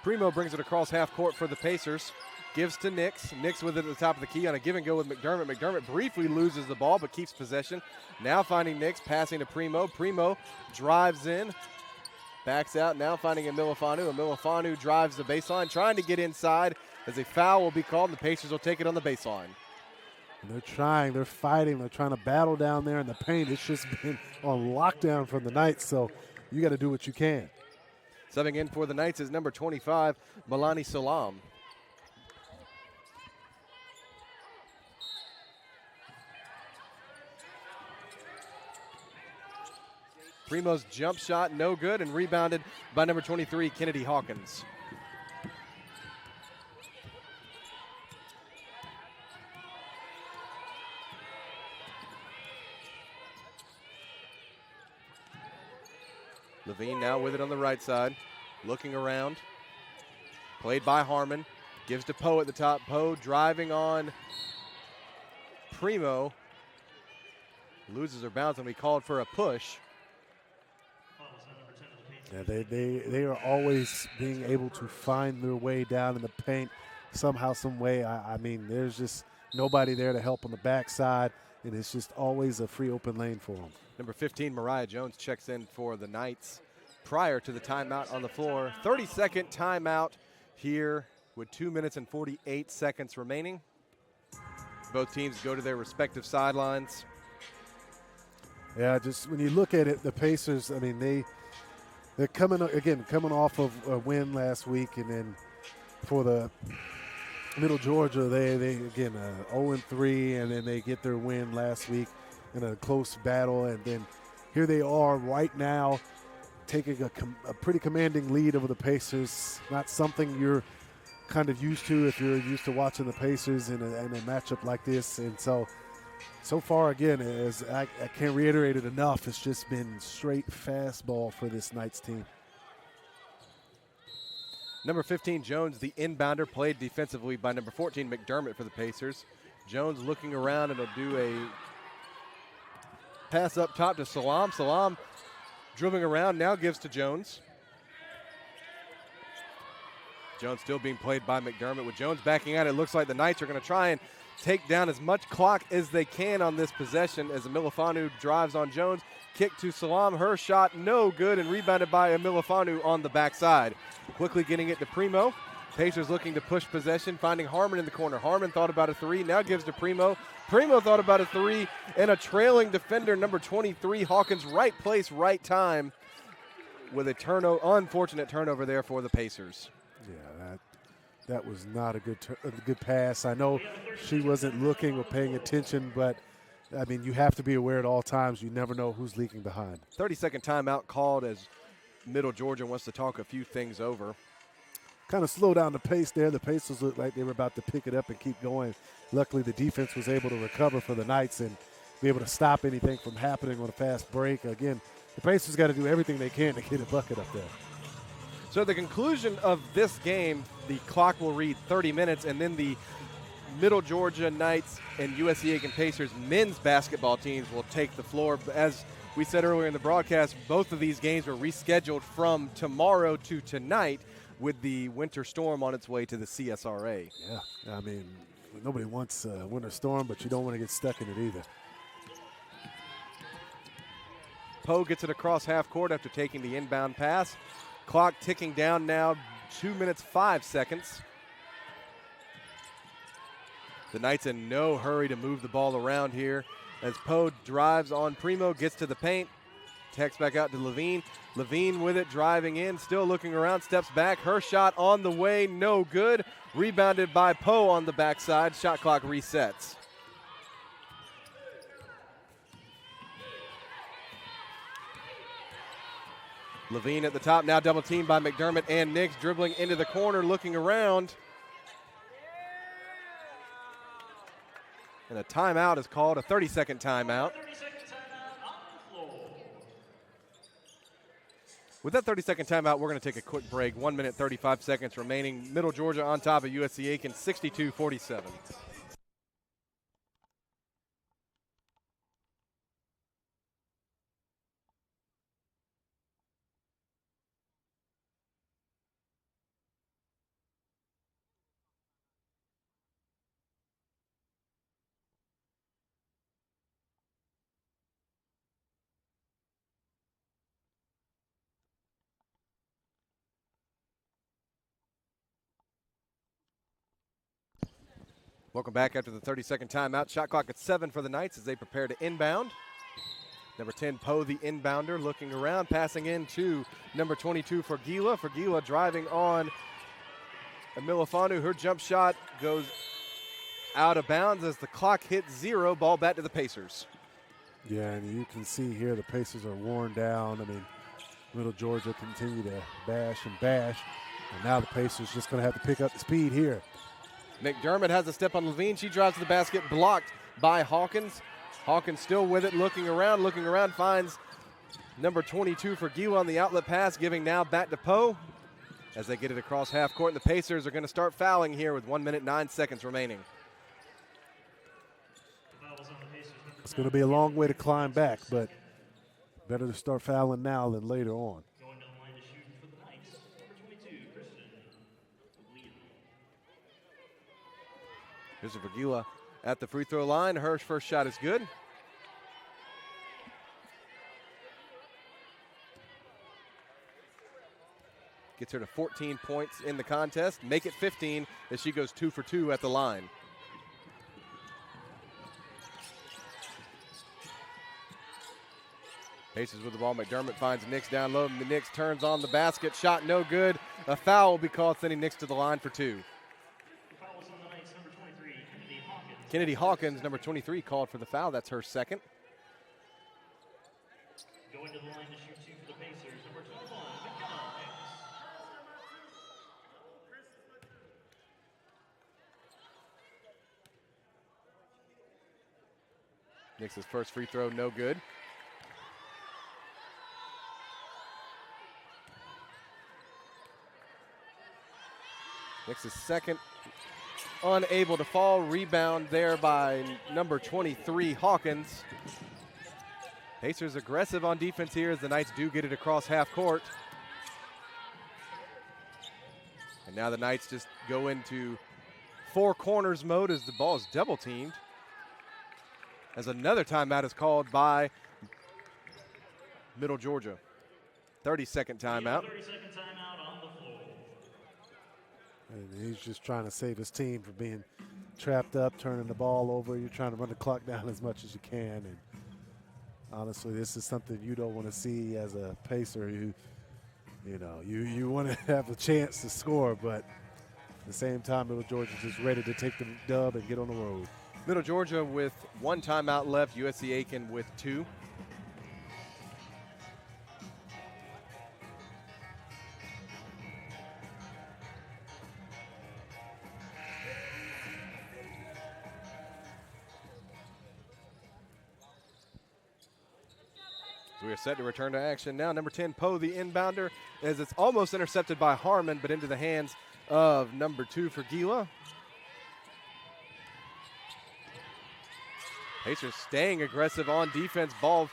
Primo brings it across half court for the Pacers. Gives to Nix. Nix with it at the top of the key on a give and go with McDermott. McDermott briefly loses the ball but keeps possession. Now finding Nix, passing to Primo. Primo drives in, backs out, now finding Amilifanu. Amilifanu drives the baseline, trying to get inside as a foul will be called, and the Pacers will take it on the baseline.
And they're trying, they're fighting, they're trying to battle down there in the paint. It's just been on lockdown from the Knights, so you got to do what you can.
Subbing in for the Knights is number 25, Milani Salam. Primo's jump shot no good, and rebounded by number 23, Kennedy Hawkins. Levine now with it on the right side, looking around. Played by Harmon, gives to Poe at the top. Poe driving on Primo. Loses her bounce, and we called for a push.
Yeah, they are always being able to find their way down in the paint somehow, some way. I mean, there's just nobody there to help on the backside, and it's just always a free open lane for them.
Number 15, Mariah Jones, checks in for the Knights prior to the timeout on the floor. 30-second timeout here with 2 minutes and 48 seconds remaining. Both teams go to their respective sidelines.
Yeah, just when you look at it, the Pacers, I mean, they're coming off of a win last week, and then for the Middle Georgia, they again 0-3, and then they get their win last week in a close battle, and then here they are right now taking a pretty commanding lead over the Pacers. Not something you're kind of used to if you're used to watching the Pacers in a matchup like this, and so far, again, as I can't reiterate it enough, it's just been straight fastball for this Knights team.
Number 15, Jones, the inbounder, played defensively by number 14, McDermott, for the Pacers. Jones looking around, and he'll do a pass up top to Salam. Salam dribbling around, now gives to Jones. Jones still being played by McDermott. With Jones backing out, it looks like the Knights are going to try and take down as much clock as they can on this possession as Emilifanu drives on Jones. Kick to Salam, her shot no good, and rebounded by Emilifanu on the backside. Quickly getting it to Primo. Pacers looking to push possession, finding Harmon in the corner. Harmon thought about a three, now gives to Primo. Primo thought about a three, and a trailing defender, number 23, Hawkins, right place, right time, with a unfortunate turnover there for the Pacers.
Yeah, that was not a good pass. I know she wasn't looking or paying attention, but, I mean, you have to be aware at all times. You never know who's leaking behind.
30-second timeout called as Middle Georgia wants to talk a few things over.
Kind of slow down the pace there. The Pacers looked like they were about to pick it up and keep going. Luckily, the defense was able to recover for the Knights and be able to stop anything from happening on a fast break. Again, the Pacers got to do everything they can to get a bucket up there.
So at the conclusion of this game, the clock will read 30 minutes, and then the Middle Georgia Knights and USCA Aiken Pacers men's basketball teams will take the floor. As we said earlier in the broadcast, both of these games were rescheduled from tomorrow to tonight with the winter storm on its way to the CSRA.
Yeah, I mean, nobody wants a winter storm, but you don't want to get stuck in it either.
Poe gets it across half court after taking the inbound pass. Clock ticking down now, 2 minutes, 5 seconds. The Knights in no hurry to move the ball around here as Poe drives on Primo, gets to the paint, takes back out to Levine. Levine with it, driving in, still looking around, steps back. Her shot on the way, no good. Rebounded by Poe on the backside. Shot clock resets. Levine at the top, now double teamed by McDermott and Nix, dribbling into the corner, looking around. And a timeout is called, a 30-second timeout.
30-second timeout on the floor.
With that 30-second timeout, we're going to take a quick break. 1 minute, 35 seconds remaining. Middle Georgia on top of USCA Aiken, 62-47. Welcome back after the 30-second timeout. Shot clock at 7 for the Knights as they prepare to inbound. Number 10, Poe, the inbounder, looking around, passing in to number 22, Fergila. Fergila driving on Emilifanu. Her jump shot goes out of bounds as the clock hits 0. Ball back to the Pacers.
Yeah, and you can see here the Pacers are worn down. I mean, Middle Georgia continue to bash and bash. And now the Pacers just going to have to pick up the speed here.
McDermott has a step on Levine. She drives to the basket, blocked by Hawkins. Hawkins still with it, looking around, finds number 22 Fergila on the outlet pass, giving now back to Poe as they get it across half court. And the Pacers are going to start fouling here with 1 minute, 9 seconds remaining.
It's going to be a long way to climb back, but better to start fouling now than later on.
Going down the line to shoot for the Knights, number 22, Kristen Leal.
Here's Vergila at the free throw line. Her first shot is good. Gets her to 14 points in the contest. Make it 15 as she goes 2 for 2 at the line. Pacers with the ball. McDermott finds Nix down low. The Nix turns on the basket. Shot no good. A foul will be called, sending Nix to the line for 2.
Fouls on the Knights, number 23, Kennedy Hawkins.
Kennedy Hawkins, number 23, called for the foul. That's her second.
Going to the line to shoot 2 for the Pacers, number 21, McKenna Nix.
Nix's first free throw, no good. Nix's second, unable to fall. Rebound there by number 23, Hawkins. Pacers aggressive on defense here as the Knights do get it across half court. And now the Knights just go into four corners mode as the ball is double teamed. As another timeout is called by Middle Georgia. 30-second timeout.
30-second timeout on the floor.
And he's just trying to save his team from being trapped up, turning the ball over. You're trying to run the clock down as much as you can. And honestly, this is something you don't want to see as a Pacer. You want to have a chance to score, but at the same time, Middle Georgia's just ready to take the dub and get on the road.
Middle Georgia with one timeout left. USC Aiken with 2. So we are set to return to action now. Number 10, Poe, the inbounder, as it's almost intercepted by Harmon, but into the hands of number 2 for Gila. Pacers staying aggressive on defense. Ball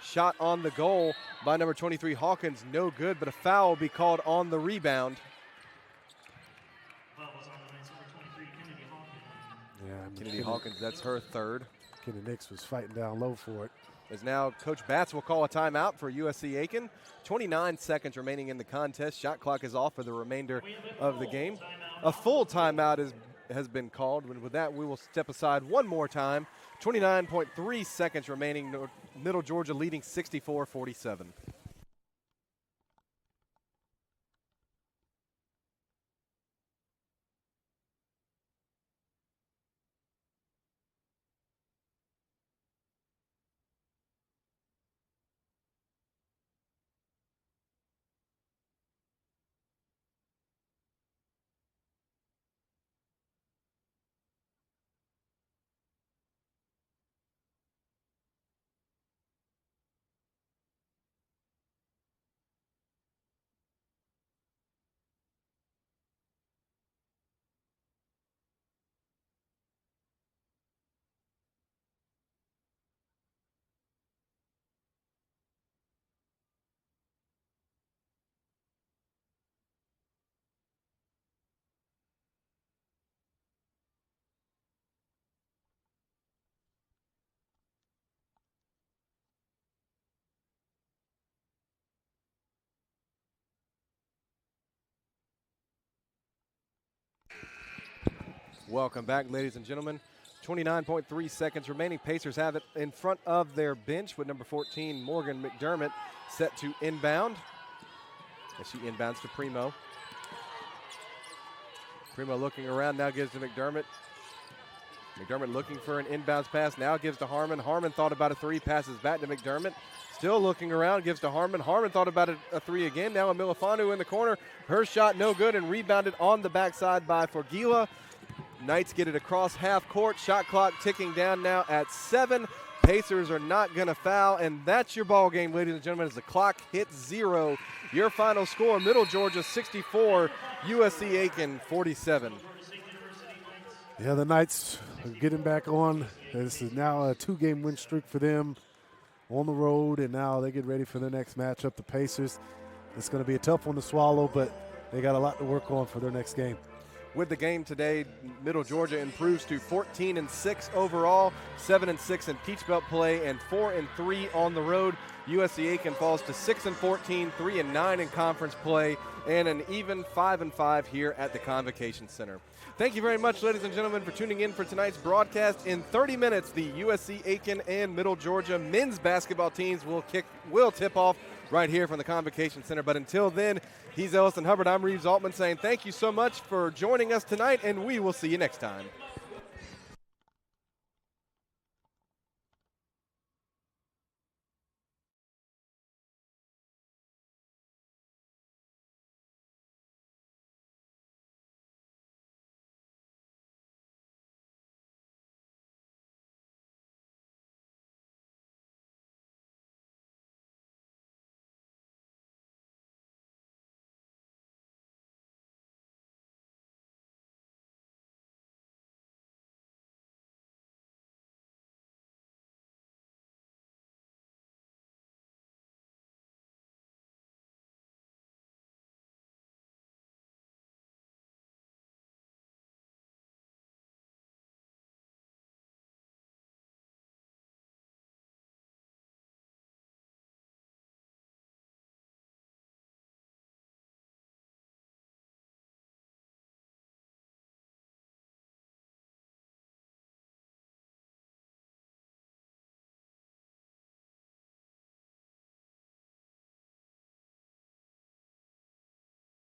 shot on the goal by number 23, Hawkins. No good, but a foul will be called on the rebound.
Foul was on the Knights, number 23, Kennedy Hawkins.
Yeah,
Kennedy Hawkins, that's her third.
Kenny Nix was fighting down low for it.
As now Coach Batts will call a timeout for USC Aiken. 29 seconds remaining in the contest. Shot clock is off for the remainder of the game. A full timeout has been called. With that, we will step aside one more time. 29.3 seconds remaining. Middle Georgia leading 64-47. Welcome back, ladies and gentlemen. 29.3 seconds remaining. Pacers have it in front of their bench with number 14, Morgan McDermott, set to inbound. As she inbounds to Primo. Primo looking around, now gives to McDermott. McDermott looking for an inbounds pass, now gives to Harmon. Harmon thought about a 3, passes back to McDermott. Still looking around, gives to Harmon. Harmon thought about a 3 again. Now Milifanu in the corner. Her shot no good and rebounded on the backside by Forgila. Knights get it across half court. Shot clock ticking down now at 7. Pacers are not going to foul, and that's your ball game, ladies and gentlemen, as the clock hits 0. Your final score, Middle Georgia 64, USC Aiken 47.
Yeah, the Knights are getting back on. This is now a 2-game win streak for them on the road, and now they get ready for their next matchup, the Pacers. It's going to be a tough one to swallow, but they got a lot to work on for their next game.
With the game today, Middle Georgia improves to 14-6 overall, 7-6 in Peach Belt play, and 4-3 on the road. USCA Aiken falls to 6-14, 3-9 in conference play, and an even 5-5 here at the Convocation Center. Thank you very much, ladies and gentlemen, for tuning in for tonight's broadcast. In 30 minutes, the USC Aiken and Middle Georgia men's basketball teams will tip off right here from the Convocation Center. But until then, he's Ellison Hubbard. I'm Reeves Altman saying thank you so much for joining us tonight, and we will see you next time.